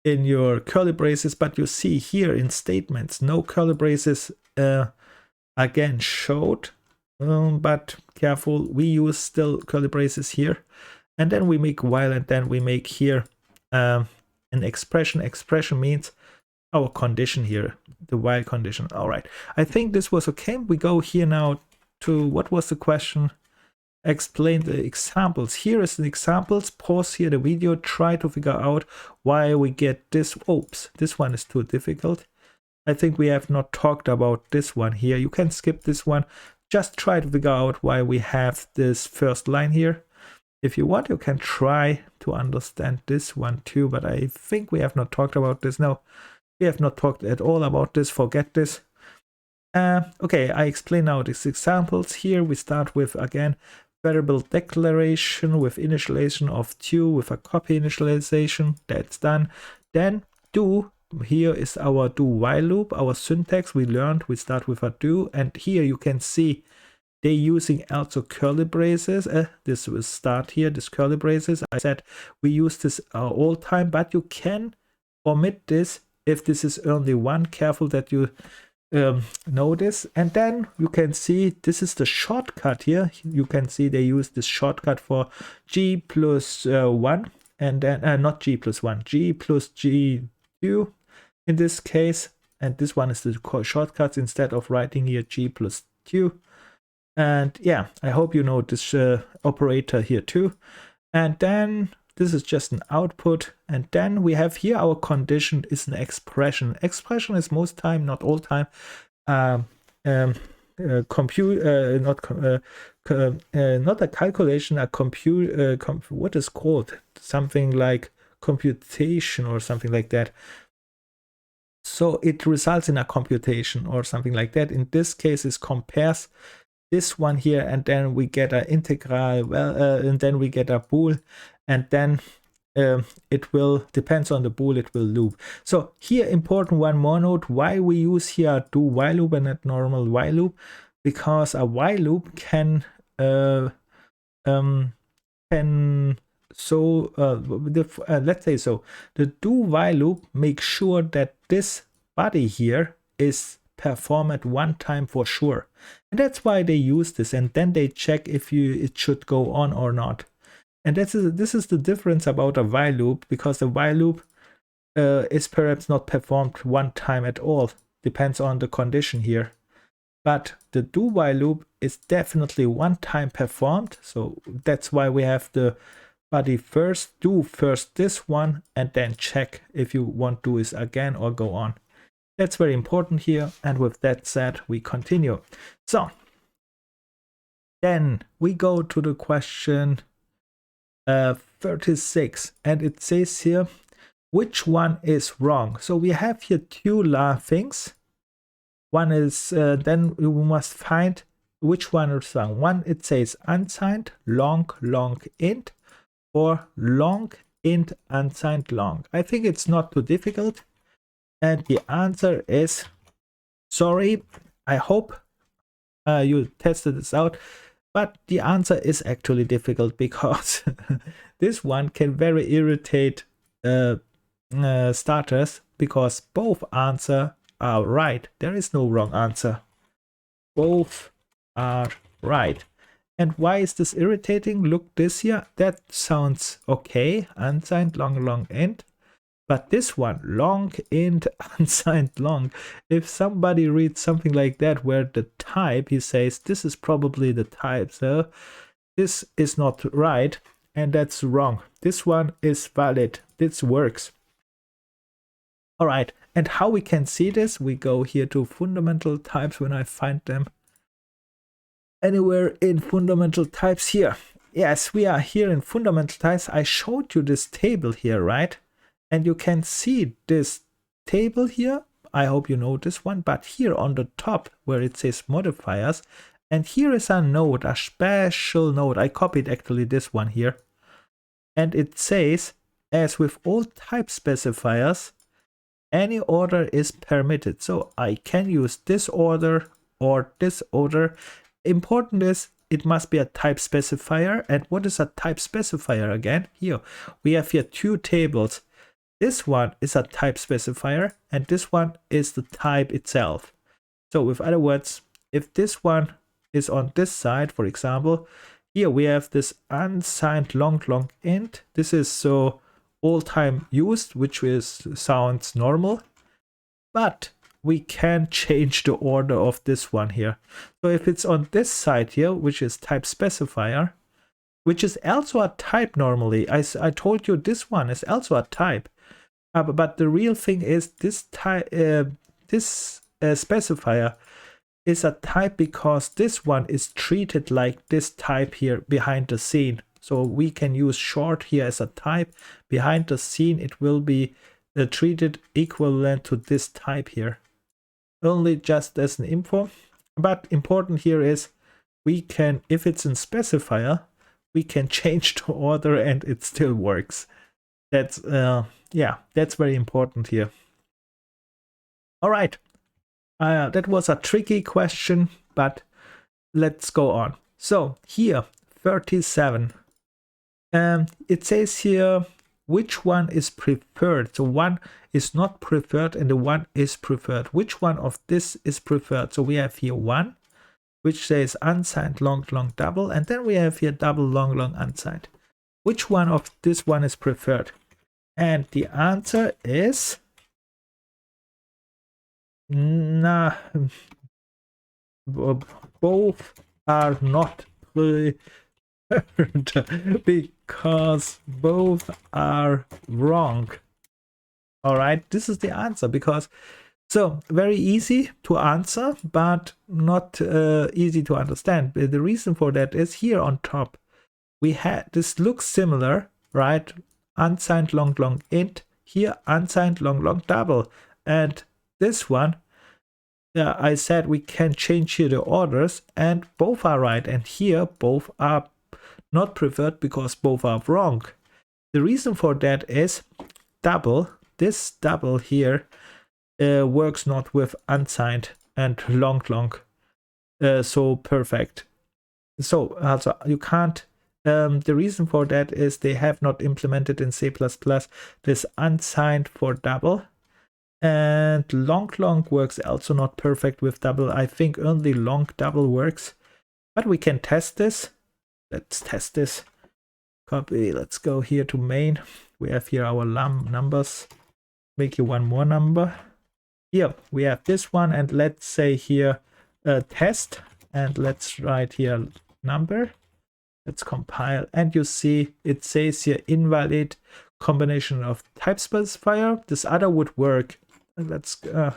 in your curly braces, but you see here in statements no curly braces again showed, but careful, we use still curly braces here. And then we make while, and then we make here an expression. Expression means our condition here, the while condition. All right, I think this was okay. We go here now to, what was the question? Explain the examples. Here is the examples. Pause here the video. Try to figure out why we get this. Oops, this one is too difficult. I think we have not talked about this one here. You can skip this one. Just try to figure out why we have this first line here. If you want, you can try to understand this one too, but I think we have not talked about this. No, we have not talked at all about this. Forget this. Okay, I explain now these examples. Here we start with, again, variable declaration with initialization of do with a copy initialization. That's done. Then do. Here is our do while loop, our syntax we learned. We start with a do, and here you can see they're using also curly braces. This will start here, this curly braces. I said we use this all time, but you can omit this if this is only one. Careful that you notice. And then you can see this is the shortcut here. You can see they use this shortcut for g plus 1, and then not g plus 1, g plus g2 in this case. And this one is the shortcuts instead of writing here g plus 2. And yeah, I hope you know this operator here too. And then this is just an output. And then we have here our condition is an expression. Expression is most time, not all time, compute, not a calculation, a compute, what is called? Something like computation or something like that. So it results in a computation or something like that. In this case, it compares this one here, and then we get an integral, and then we get a bool, and then it will, depends on the bool, it will loop. So here, important one more note, why we use here a do while loop and not normal while loop, because a while loop can let's say so, the do while loop makes sure that this body here is performed at one time for sure, and that's why they use this, and then they check if it should go on or not. And this is the difference about a while loop, because the while loop is perhaps not performed one time at all, depends on the condition here. But the do while loop is definitely one time performed, so that's why we have the body first, do first this one, and then check if you want to do this again or go on. That's very important here. And with that said, we continue. So then we go to the question 36, and it says here, which one is wrong? So we have here two things. One is, then we must find which one is wrong. One, it says unsigned long int, or long int unsigned long. I think it's not too difficult. And the answer is, sorry, I hope you tested this out, but the answer is actually difficult, because this one can very irritate starters, because both answers are right. There is no wrong answer. Both are right. And why is this irritating? Look this here. That sounds okay. Unsigned long int. But this one, long int unsigned long, if somebody reads something like that where the type, he says, this is probably the type, so this is not right, and that's wrong. This one is valid. This works. All right, and how we can see this? We go here to fundamental types when I find them. Anywhere in fundamental types here. Yes, we are here in fundamental types. I showed you this table here, right? And you can see this table here. I hope you know this one, but here on the top where it says modifiers, and here is a node, a special node. I copied actually this one here. And it says, as with all type specifiers, any order is permitted. So I can use this order or this order. Important is it must be a type specifier. And what is a type specifier again? Here we have here two tables. This one is a type specifier, and this one is the type itself. So with other words, if this one is on this side, for example, here we have this unsigned long int. This is so all time used, which sounds normal, but we can change the order of this one here. So if it's on this side here, which is type specifier, which is also a type normally, I told you this one is also a type. But the real thing is this type, specifier is a type because this one is treated like this type here behind the scene. So we can use short here as a type. Behind the scene, it will be treated equivalent to this type here. Only just as an info. But important here is we can, if it's in specifier, we can change the order and it still works. That's yeah, that's very important here. All right, that was a tricky question, but let's go on. So here, 37. It says here, which one is preferred. So one is not preferred and the one is preferred. Which one of this is preferred? So we have here one, which says unsigned long long double, and then we have here double long long unsigned. Which one of this one is preferred? And the answer is nah, both are not preferred because both are wrong. All right, this is the answer. Because so very easy to answer, but not easy to understand. The reason for that is here on top we had this looks similar, right? Unsigned long long int, here unsigned long long double, and this one, yeah, I said we can change here the orders and both are right, and here both are not preferred because both are wrong. The reason for that is double, this double here works not with unsigned and long long so perfect. So also you can't, the reason for that is they have not implemented in C++ this unsigned for double, and long long works also not perfect with double. I think only long double works, but we can test this. Let's test this. Copy, let's go here to main. We have here our numbers. Make you one more number. Here we have this one, and let's say here test, and let's write here number. Let's compile, and you see it says here invalid combination of type specifier. This other would work. Let's the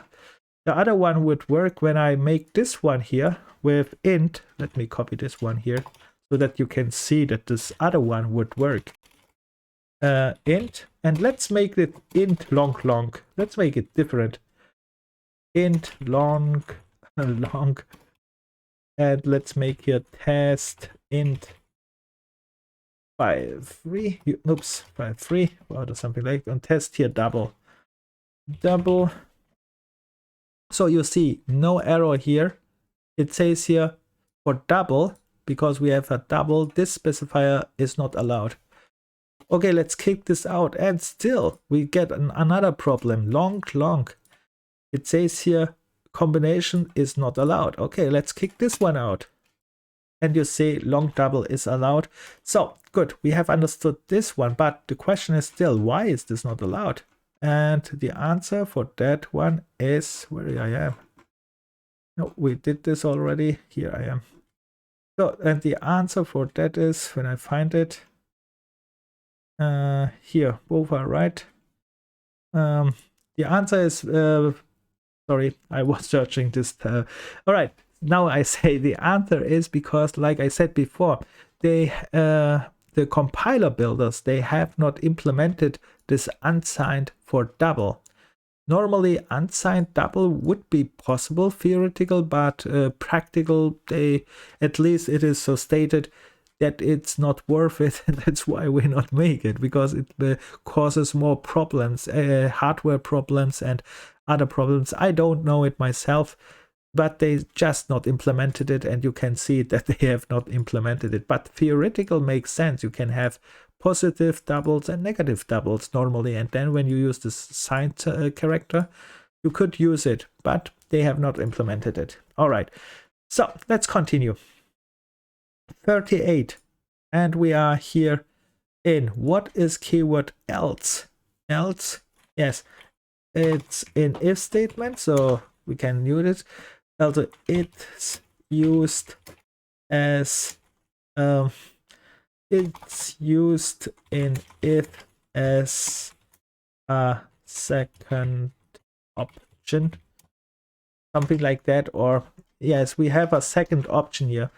other one would work when I make this one here with int. Let me copy this one here so that you can see that this other one would work. Int, and let's make it int long long. Let's make it different. Int long long, and let's make here test int 5.3. Oops, 5.3 or something like that. And test here double. So you see no error here. It says here for double, because we have a double, this specifier is not allowed. Okay, let's kick this out, and still we get another problem. Long long, it says here combination is not allowed. Okay, let's kick this one out, and you see long double is allowed. So good, we have understood this one, but the question is still, why is this not allowed? And the answer for that one is where I am. No, we did this already. Here I am. So, and the answer for that is, when I find it, here, both are right. The answer is, sorry, I was searching this. All right, now I say the answer is because, like I said before, they the compiler builders, they have not implemented this unsigned for double. Normally unsigned double would be possible, theoretical, but practical, they, at least it is so stated that it's not worth it. That's why we not make it, because it causes more problems, hardware problems and other problems. I don't know it myself, but they just not implemented it, and you can see that they have not implemented it. But theoretical makes sense. You can have positive doubles and negative doubles normally, and then when you use this signed character, you could use it, but they have not implemented it. All right, so let's continue. 38, and we are here in what is keyword else. Else, yes, it's in if statement, so we can use it. Also, it's used as it's used in if as a second option, something like that. Or yes, we have a second option here,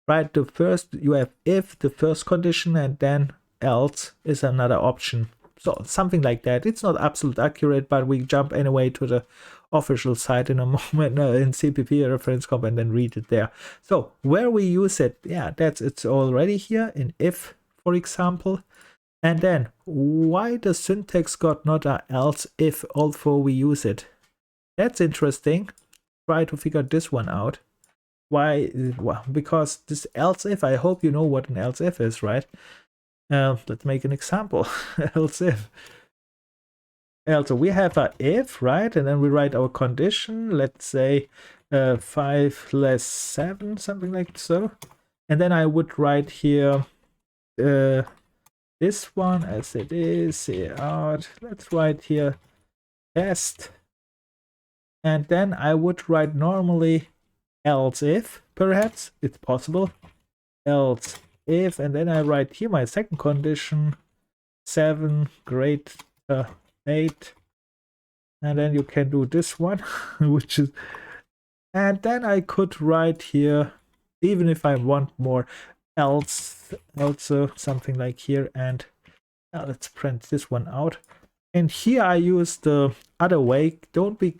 right? The first, you have if, the first condition, and then else is another option. So something like that. It's not absolute accurate, but we jump anyway to the official site in a moment, in CPP reference comp, and then read it there. So where we use it, yeah, it's already here in if, for example. And then why the syntax got not a else if although we use it? That's interesting. Try to figure this one out. Why? Well, because this else if, I hope you know what an else if is, right? Let's make an example. Else if. Also, we have a if, right? And then we write our condition. Let's say 5 less 7, something like so. And then I would write here this one as it is, out. Let's write here test. And then I would write normally else if, perhaps, it's possible. Else if, and then I write here my second condition, 7 greater 8. And then you can do this one, which is, and then I could write here, even if I want more, else, also something like here, and let's print this one out. And here I use the other way. Don't be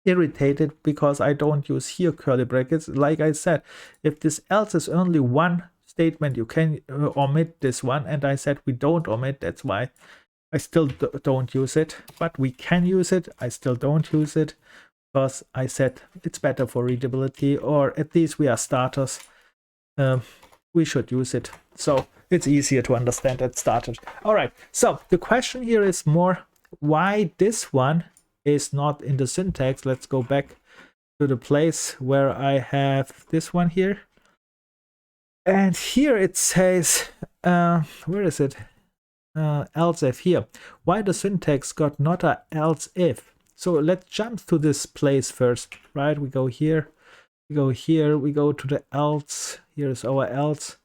irritated because I don't use here curly brackets. Like I said, if this else is only one statement, you can omit this one, and I said we don't omit. That's why I still don't use it, but we can use it. I still don't use it because I said it's better for readability, or at least we are starters. We should use it, so it's easier to understand at starters. All right, so the question here is more why this one is not in the syntax. Let's go back to the place where I have this one here, and here it says where is it? Else if here. Why the syntax got not a else if? So let's jump to this place first, right? We go here, we go here, we go to the else. Here's our else,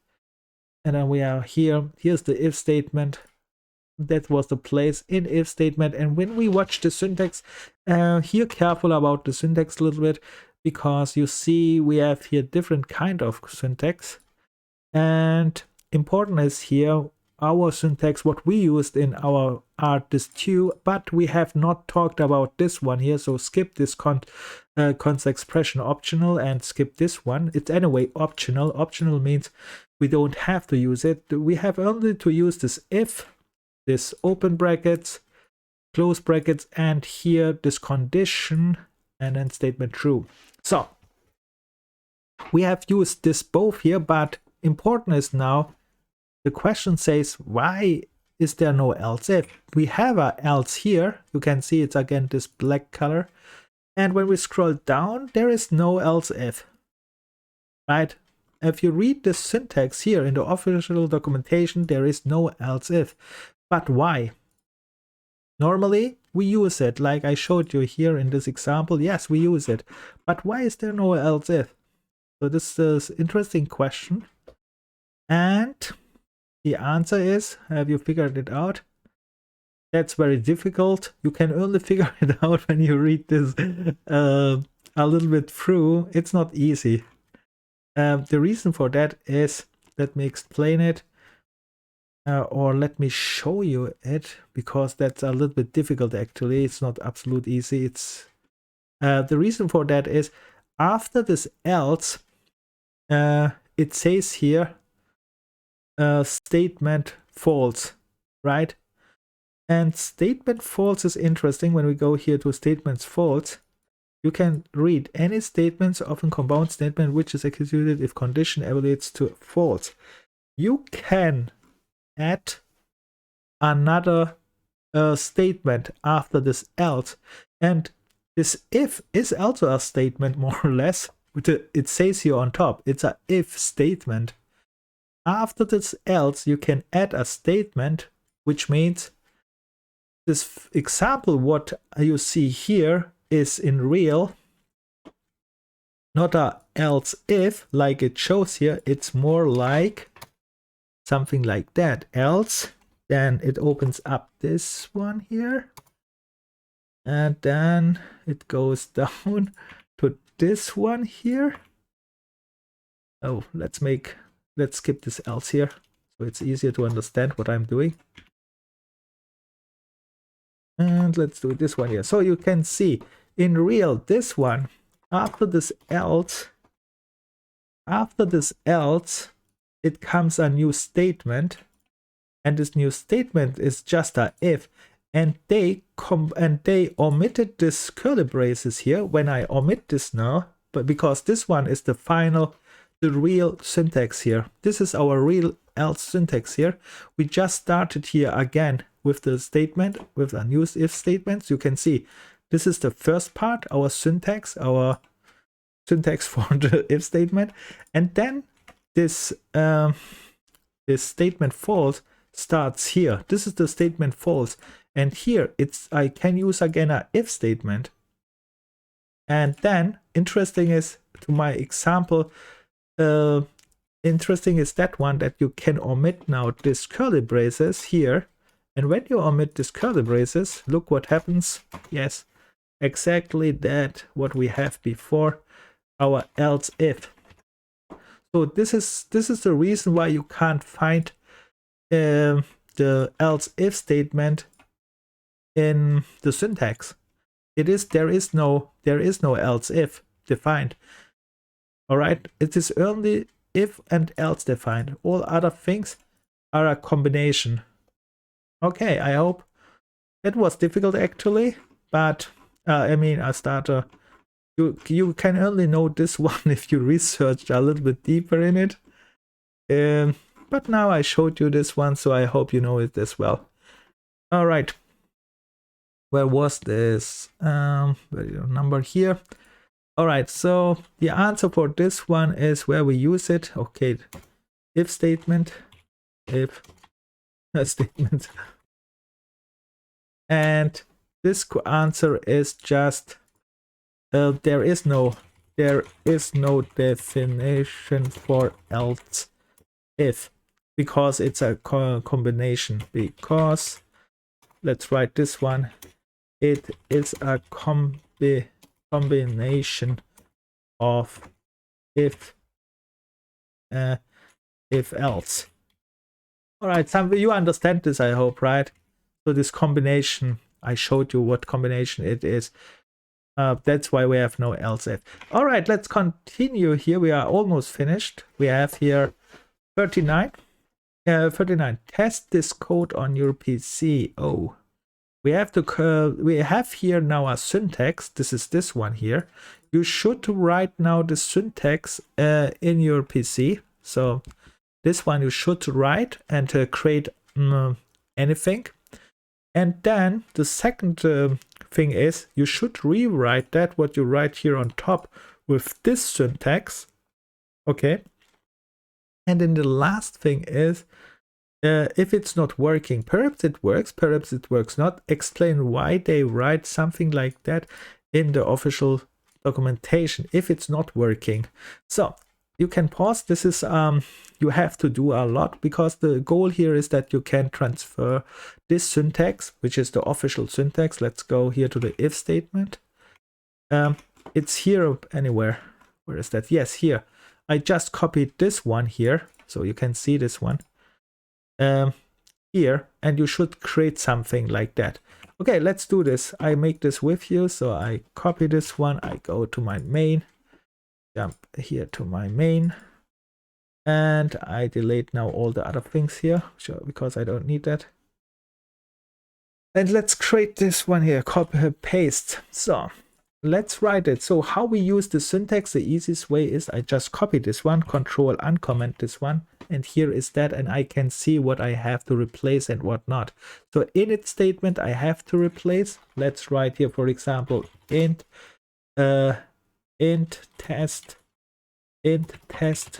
and then we are here. Here's the if statement. That was the place in if statement. And when we watch the syntax, here careful about the syntax a little bit, because you see we have here different kind of syntax, and important is here our syntax, what we used in our art this too, but we have not talked about this one here, so skip this const expression optional and skip this one. It's anyway optional. Optional means we don't have to use it. We have only to use this if, this open brackets, close brackets, and here this condition, and then statement true. So we have used this both here, but important is now the question says, why is there no else if? We have a else here. You can see it's again this black color. And when we scroll down, there is no else if, right? If you read the syntax here in the official documentation, there is no else if. But why? Normally we use it, like I showed you here in this example. Yes, we use it. But why is there no else if? So this is an interesting question. And the answer is, have you figured it out? That's very difficult. You can only figure it out when you read this a little bit through. It's not easy. The reason for that is, let me explain it, or let me show you it, because that's a little bit difficult actually. It's not absolute easy. It's the reason for that is after this else, it says here statement false, right? And statement false is interesting. When we go here to statements false, you can read any statements, often compound statement, which is executed if condition evaluates to false. You can add another statement after this else, and this if is also a statement more or less. It says here on top, it's a if statement. After this else, you can add a statement, which means this example, what you see here, is in real not a else if like it shows here. It's more like something like that. Else, then it opens up this one here, and then it goes down to this one here. Oh, let's skip this else here, so it's easier to understand what I'm doing. And let's do this one here. So you can see in real, this one, after this else, it comes a new statement, and this new statement is just a if, and they omitted this curly braces here. When I omit this now, but because this one is the final the real syntax here. This is our real else syntax here. We just started here again with the statement, with a new if statements. You can see this is the first part, our syntax for the if statement, and then this this statement false starts here. This is the statement false, and here I can use again a if statement. And then interesting is to my example, interesting is that one that you can omit now this curly braces here. And when you omit this curly braces, look what happens. Yes, exactly that what we have before, our else if. So this is the reason why you can't find the else if statement in the syntax. There is no else if defined. All right, it is only if and else defined. All other things are a combination. Okay, I hope it was difficult actually, but I mean, a starter. You can only know this one if you researched a little bit deeper in it. But now I showed you this one, so I hope you know it as well. All right. Where was this? Number here. All right. So the answer for this one is where we use it. Okay. If statement. If statement. And this answer is just there is no definition for else if, because it's a combination. Because let's write this one. It is a combination of if else. All right, you understand this, I hope, right? So this combination, I showed you what combination it is. That's why we have no else if. All right, let's continue here. We are almost finished. We have here 39. 39. Test this code on your PC. Oh, we have here now a syntax. This is this one here. You should write now the syntax in your PC. So this one you should write and create anything. And then the second thing is you should rewrite that what you write here on top with this syntax. Okay. And then the last thing is if it's not working, perhaps it works not, explain why they write something like that in the official documentation if it's not working. So you can pause. This is you have to do a lot, because the goal here is that you can transfer this syntax, which is the official syntax. Let's go here to the if statement. It's here anywhere. Where is that? Yes, here. I just copied this one here, so you can see this one here, and you should create something like that. Okay, let's do this. I make this with you, so I copy this one. I go to my main, jump here to my main, and I delete now all the other things here, sure, because I don't need that. And let's create this one here, copy paste. So let's write it. So how we use the syntax, the easiest way is I just copy this one, control uncomment this one, and here is that, and I can see what I have to replace and what not. So init statement I have to replace. Let's write here, for example, int test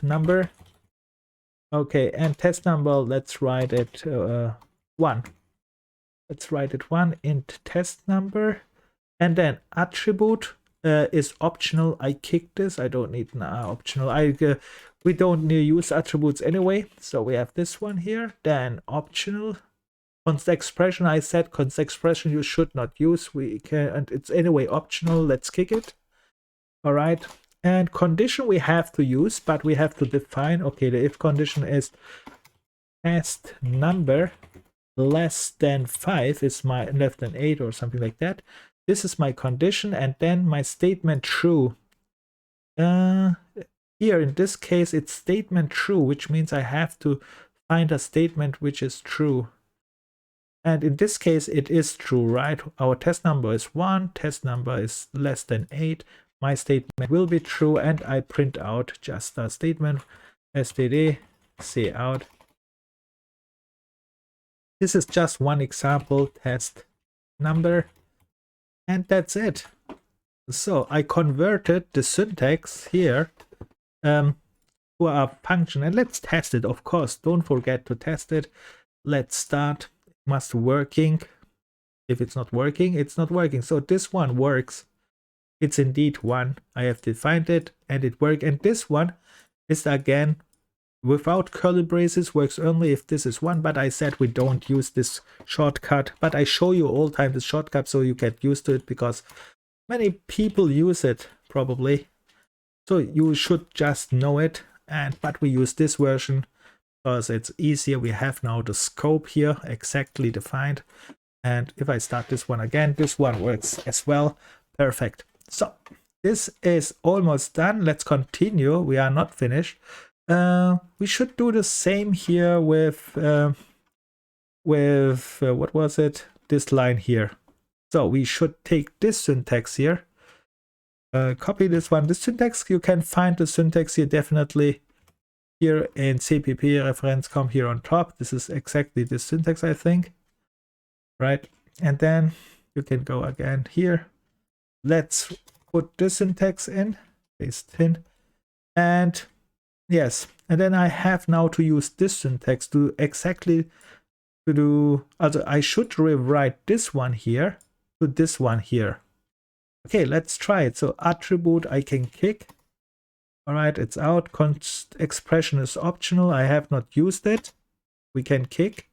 number. Okay, and test number, let's write it 1. Let's write it 1, int test number. And then attribute is optional. I kicked this. I don't need optional. We don't use attributes anyway. So we have this one here. Then optional. Const expression, I said const expression you should not use. We can, and it's anyway optional. Let's kick it. All right. And condition we have to use, but we have to define. Okay, the if condition is test number less than 5 is my less than 8 or something like that. This is my condition, and then my statement true. Here in this case it's statement true, which means I have to find a statement which is true. And in this case it is true, right? Our test number is 1, test number is less than 8. my statement will be true, and I print out just a statement std cout. This is just one example test number, and that's it. So I converted the syntax here to a function, and let's test it. Of course, don't forget to test it. Let's start. It must working. If it's not working, it's not working. So this one works. It's indeed one. I have defined it and it worked. And this one is again without curly braces, works only if this is one. But I said we don't use this shortcut. But I show you all time this shortcut so you get used to it, because many people use it probably. So you should just know it. But we use this version because it's easier. We have now the scope here exactly defined. And if I start this one again, this one works as well. Perfect. So this is almost done. Let's continue. We are not finished. We should do the same here with what was it? This line here. So we should take this syntax here. Copy this one. This syntax, you can find the syntax here definitely here in CPP reference com here on top. This is exactly this syntax, I think. Right, and then you can go again here. Let's put this syntax in, paste in, and yes, and then I have now to use this syntax to exactly to do. Also, I should rewrite this one here to this one here. Okay, let's try it. So attribute I can kick. All right, it's out. Const expression is optional. I have not used it. We can kick.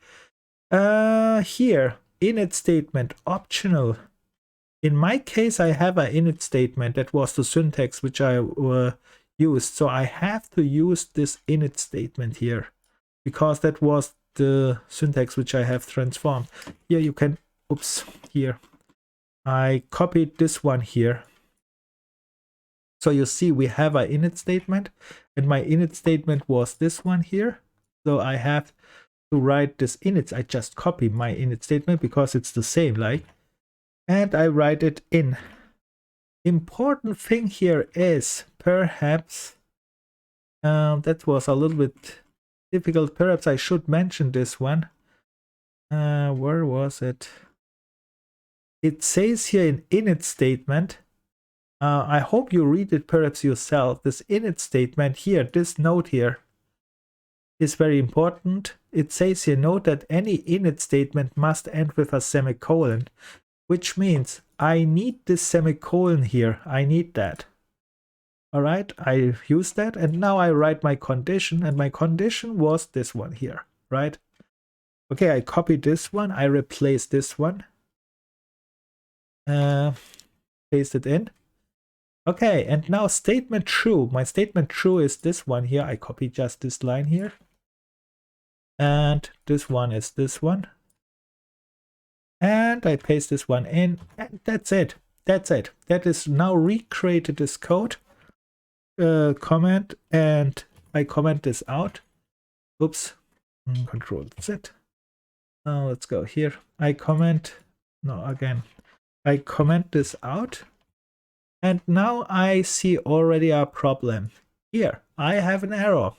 Here. Init statement optional. In my case, I have an init statement. That was the syntax which I used. So I have to use this init statement here because that was the syntax which I have transformed. Here you can, oops, here. I copied this one here. So you see we have an init statement, and my init statement was this one here. So I have to write this init. I just copy my init statement because it's the same, like, and I write it in. Important thing here is perhaps that was a little bit difficult. Perhaps I should mention this one. Where was it? It says here in init statement. I hope you read it perhaps yourself. This init statement here, this note here, is very important. It says here, note that any init statement must end with a semicolon, which means I need this semicolon here. I need that. All right, I use that, and now I write my condition, and my condition was this one here, right? Okay, I copy this one, I replace this one, paste it in. Okay, and now statement true. My statement true is this one here. I copy just this line here. And this one is this one. And I paste this one in. And that's it. That's it. That is now recreated this code. Comment, and I comment this out. Oops. Control Z. Now let's go here. I comment. No, again. I comment this out. And now I see already a problem. Here, I have an error.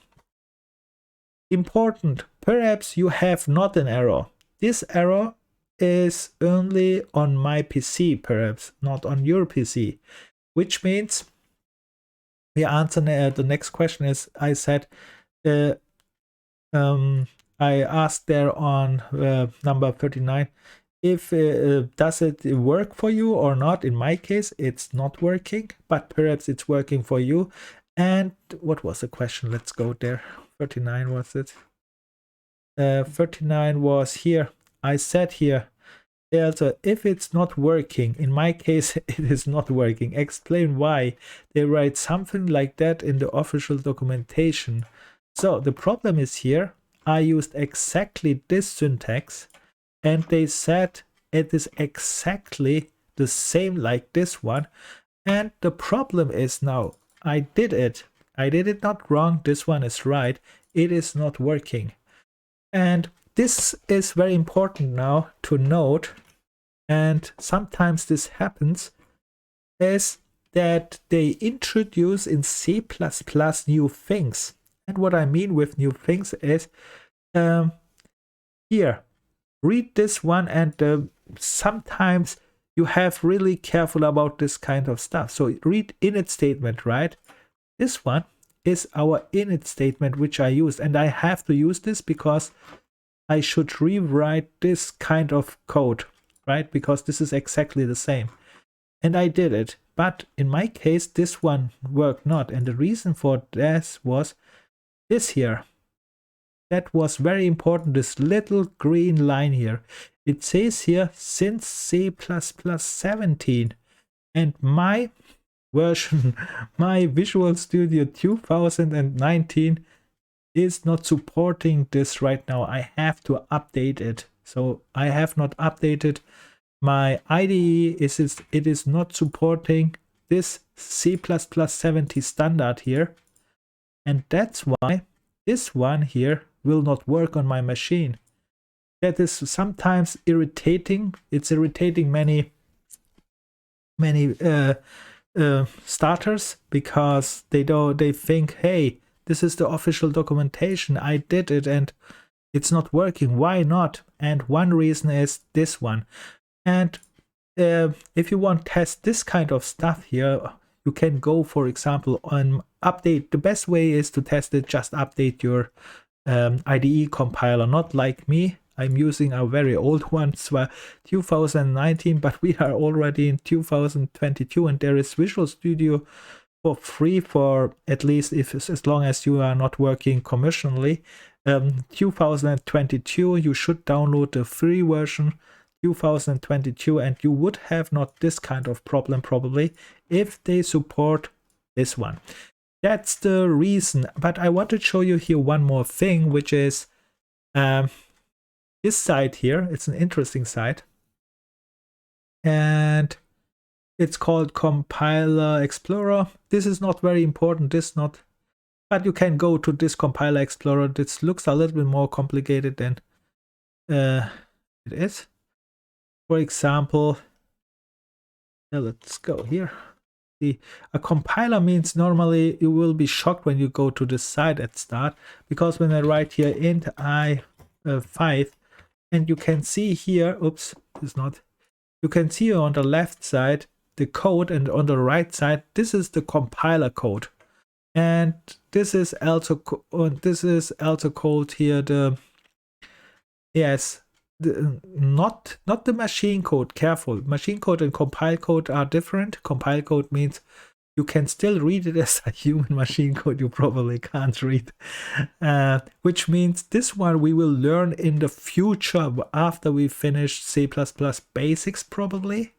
Important, perhaps you have not an error. This error is only on my PC, perhaps, not on your PC. Which means, the answer, the next question is, I said, I asked there on number 39, if does it work for you or not. In my case, it's not working, but perhaps it's working for you. And what was the question? Let's go there. 39 was it? 39 was here. I said here, also, if it's not working, in my case, it is not working. Explain why. They write something like that in the official documentation. So the problem is here, I used exactly this syntax, and they said it is exactly the same like this one. And the problem is now, I did it not wrong. This one is right. It is not working. And this is very important now to note. And sometimes this happens, is that they introduce in C++ new things. And what I mean with new things is, here, read this one, and sometimes you have really careful about this kind of stuff. So read init statement, right? This one is our init statement, which I used, and I have to use this because I should rewrite this kind of code, right? Because this is exactly the same. And I did it. But in my case, this one worked not. And the reason for this was this here. That was very important, this little green line here. It says here, since C++ 17. And my version, my Visual Studio 2019 is not supporting this right now. I have to update it. So I have not updated my IDE. It is not supporting this C++ 70 standard here. And that's why this one here will not work on my machine. That is sometimes irritating. It's irritating many starters, because they think, hey, this is the official documentation, I did it and it's not working, why not? And one reason is this one. And if you want to test this kind of stuff here, you can go, for example, on update. The best way is to test it, just update your IDE compiler, not like me. I'm using a very old one, 2019, but we are already in 2022, and there is Visual Studio for free for at least as long as you are not working commercially. 2022, you should download the free version 2022, and you would have not this kind of problem probably if they support this one. That's the reason. But I want to show you here one more thing, which is this site here. It's an interesting site, and it's called Compiler Explorer. This is not very important, but you can go to this Compiler Explorer. This looks a little bit more complicated than it is. For example, let's go here. A compiler means normally you will be shocked when you go to the site at start, because when I write here int i5, and you can see here, oops, it's not, you can see on the left side the code, and on the right side this is the compiler code, and this is also called here the, yes, not the machine code. Careful, machine code and compile code are different. Compile code means you can still read it as a human. Machine code you probably can't read, which means this one we will learn in the future after we finish C++ basics probably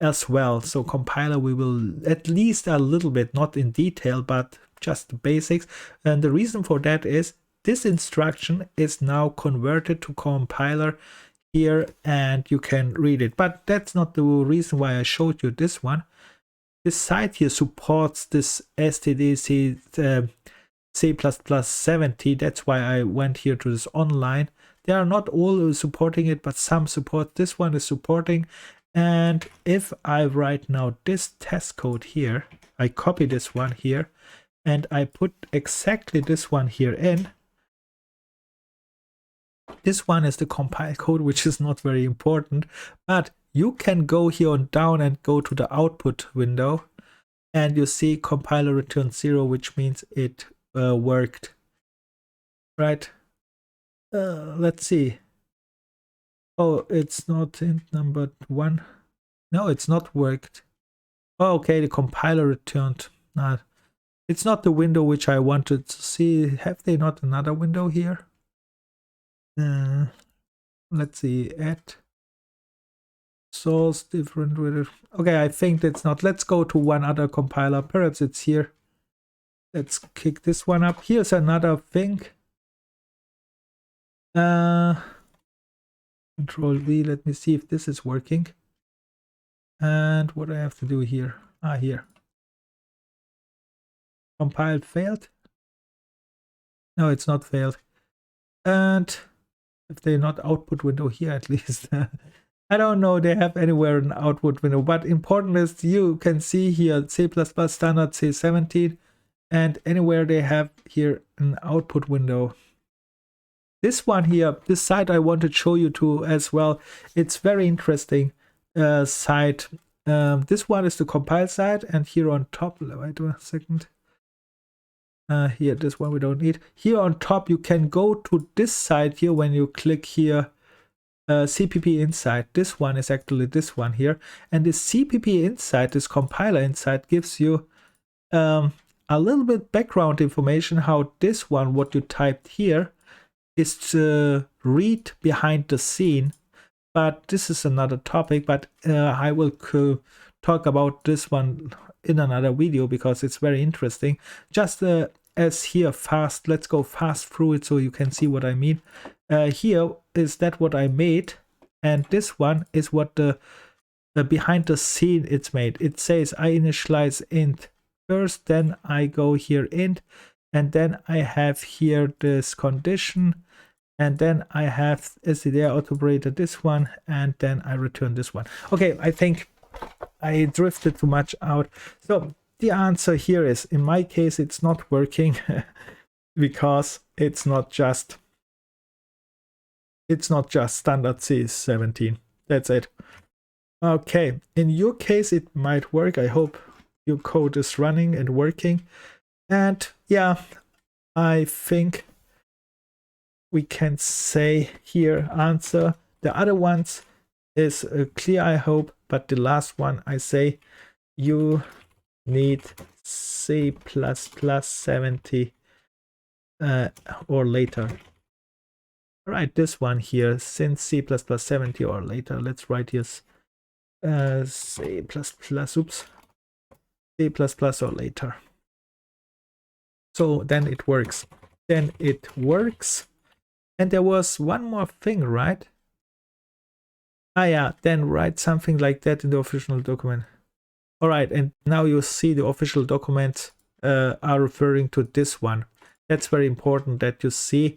as well. So compiler we will at least a little bit, not in detail, but just the basics. And the reason for that is this instruction is now converted to compiler here, and you can read it. But that's not the reason why I showed you this one. This site here supports this stdc C++ 70. That's why I went here to this online. They are not all supporting it, but some support. This one is supporting. And if I write now this test code here, I copy this one here, and I put exactly this one here in. This one is the compile code, which is not very important, but you can go here on down and go to the output window, and you see compiler return 0, which means it worked, right? Let's see. Oh, it's not in number 1. No, it's not worked. Oh, okay, the compiler returned. It's not the window which I wanted to see. Have they not another window here? Let's see, add source different with it. Okay, I think that's not. Let's go to one other compiler. Perhaps it's here. Let's kick this one up. Here's another thing. Control V. Let me see if this is working. And what do I have to do here? Here. Compiled failed. No, it's not failed. And if they're not output window here, at least I don't know they have anywhere an output window, but important is you can see here C++ standard C17, and anywhere they have here an output window. This one here, this site I want to show you to as well. It's very interesting site. This one is the compile site, and here on top, wait a second. Here, this one we don't need. Here on top, you can go to this site here when you click here, CPP Insight. This one is actually this one here. And this CPP Insight, this compiler insight, gives you a little bit background information how this one, what you typed here, is to read behind the scene. But this is another topic, but I will talk about this one in another video because it's very interesting. Just as here fast, let's go fast through it so you can see what I mean. Here is that what I made, and this one is what the behind the scene it's made. It says I initialize int first, then I go here int, and then I have here this condition, and then I have std out operator this one, and then I return this one. Okay, I think I drifted too much out. So the answer here is, in my case, it's not working because it's not just standard C17. That's it. Okay, in your case it might work. I hope your code is running and working. And yeah, I think we can say here answer. The other ones is clear, I hope, but the last one I say you need C++ 70 or later. All right, this one here, since C++ 70 or later, let's write here C++, oops, C++ or later. So then it works. Then it works. And there was one more thing, right? Ah yeah, then write something like that in the official document. All right, and now you see the official documents are referring to this one. That's very important that you see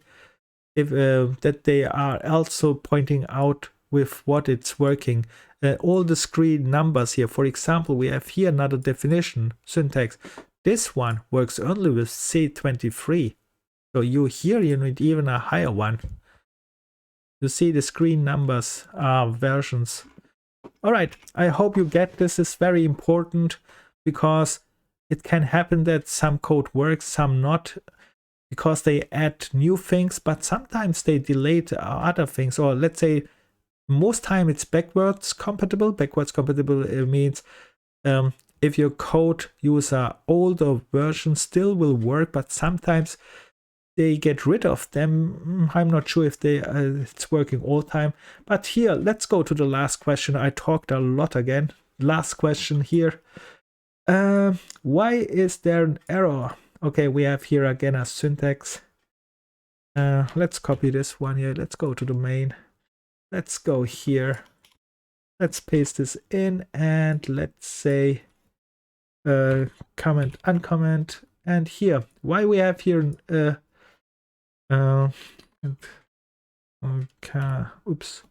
if that they are also pointing out with what it's working. All the screen numbers here, for example, we have here another definition, syntax. This one works only with C23. So you here you need even a higher one. You see the screen numbers are versions. All right, I hope you get this. Is very important because it can happen that some code works, some not, because they add new things, but sometimes they delete other things. Or let's say most time it's backwards compatible. Backwards compatible means if your code uses an older version still will work, but sometimes they get rid of them. I'm not sure if they it's working all time. But here, let's go to the last question. I talked a lot again. Last question here. Why is there an error? Okay, we have here again a syntax. Let's copy this one here. Let's go to the main. Let's go here. Let's paste this in and let's say comment, uncomment. And here, why we have here okay, oops.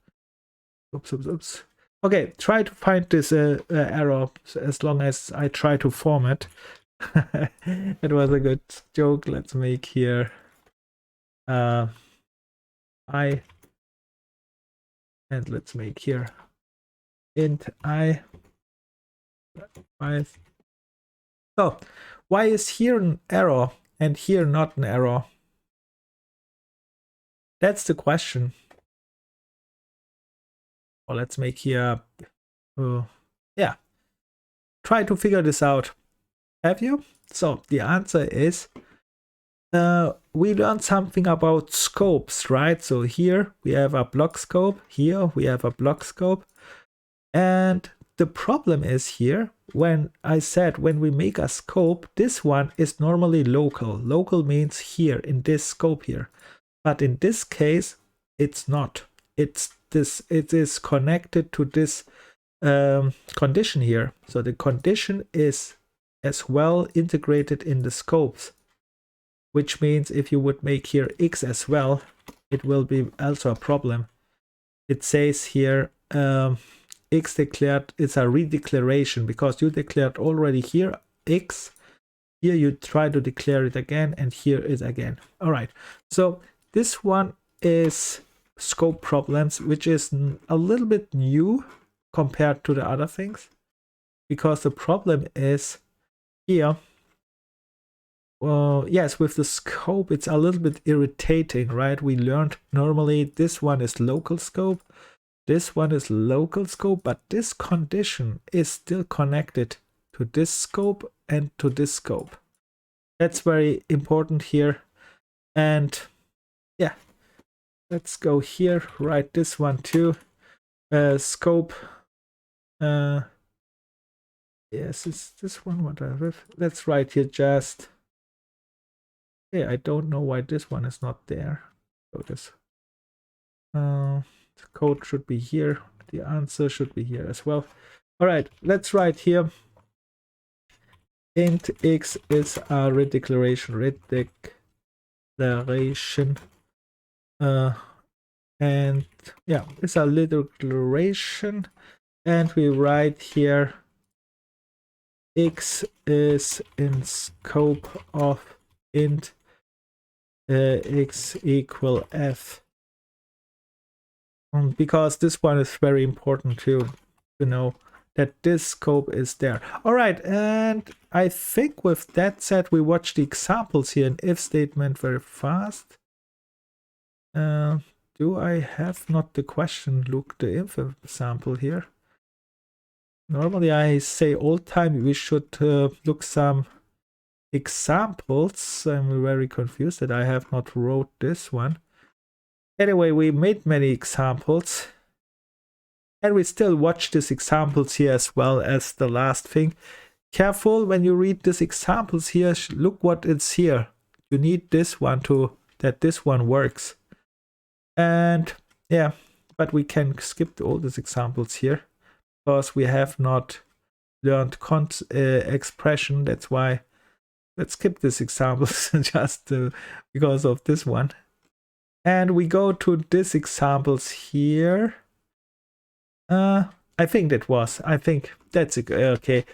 Okay, try to find this error as long as I try to format. It was a good joke. Let's make here I, and let's make here int I 5. So why is here an error and here not an error? That's the question. Well, let's make here, yeah, try to figure this out. Have you? So the answer is, we learned something about scopes, right? So here we have a block scope, here we have a block scope. And the problem is here, when I said when we make a scope, this one is normally local. Local means here in this scope here. But in this case, it's not. It is connected to this condition here. So the condition is as well integrated in the scopes, which means if you would make here x as well, it will be also a problem. It says here x declared is a redeclaration, because you declared already here x. Here you try to declare it again, and here is again. All right, so this one is scope problems, which is a little bit new compared to the other things, because the problem is here, well, yes, with the scope it's a little bit irritating, right? We learned normally this one is local scope, this one is local scope, but this condition is still connected to this scope and to this scope. That's very important here. And yeah, let's go here, write this one too. Scope, yes, it's this one, what I have. Let's write here just, yeah, I don't know why this one is not there. So this the code should be here, the answer should be here as well. All right, let's write here int x is a redeclaration, and yeah, it's a redeclaration, and we write here x is in scope of int x equal f, because this one is very important to know that this scope is there. All right, and I think with that said, we watch the examples here in if statement very fast. Do I have not the question? Look, the if example here. Normally I say all time we should look some examples. I'm very confused that I have not wrote this one. Anyway, we made many examples, and we still watch these examples here as well as the last thing. Careful when you read these examples here, look what is here. You need this one to, that this one works. And yeah, but we can skip all these examples here because we have not learned Const expression. That's why let's skip these examples just because of this one. And we go to these examples here. I think that's okay.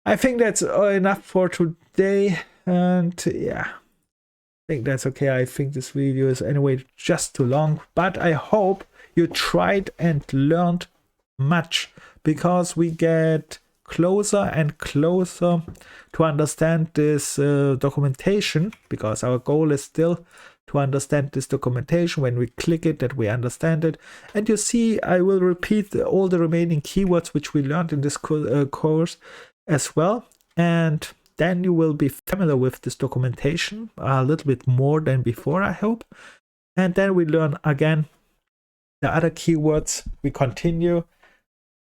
I think that's enough for today, and yeah, I think that's okay. I think this video is anyway just too long, but I hope you tried and learned much, because we get closer and closer to understand this documentation, because our goal is still to understand this documentation. When we click it, that we understand it. And you see, I will repeat all the remaining keywords which we learned in this course as well. And then you will be familiar with this documentation a little bit more than before, I hope. And then we learn again the other keywords. We continue.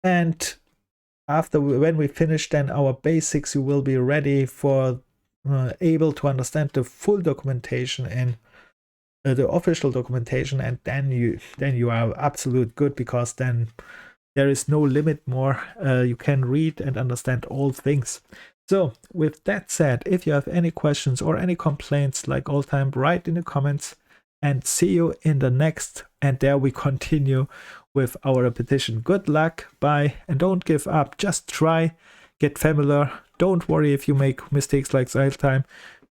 And after, when we finish then our basics, you will be ready for able to understand the full documentation in the official documentation, and then you are absolute good, because then there is no limit more. You can read and understand all things. So with that said, if you have any questions or any complaints, like all time, write in the comments, and see you in the next. And there we continue with our repetition. Good luck, bye, and don't give up. Just try, get familiar. Don't worry if you make mistakes like all time.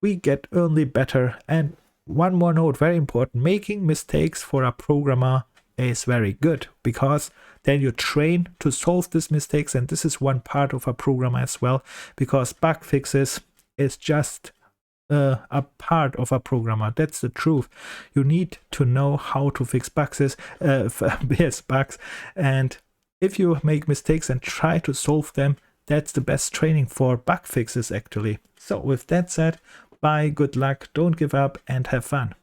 We get only better. And one more note, very important, making mistakes for a programmer is very good, because then you train to solve these mistakes, and this is one part of a programmer as well, because bug fixes is just a part of a programmer. That's the truth. You need to know how to fix bugs, bugs, and if you make mistakes and try to solve them, that's the best training for bug fixes actually. So with that said, bye, good luck, don't give up, and have fun.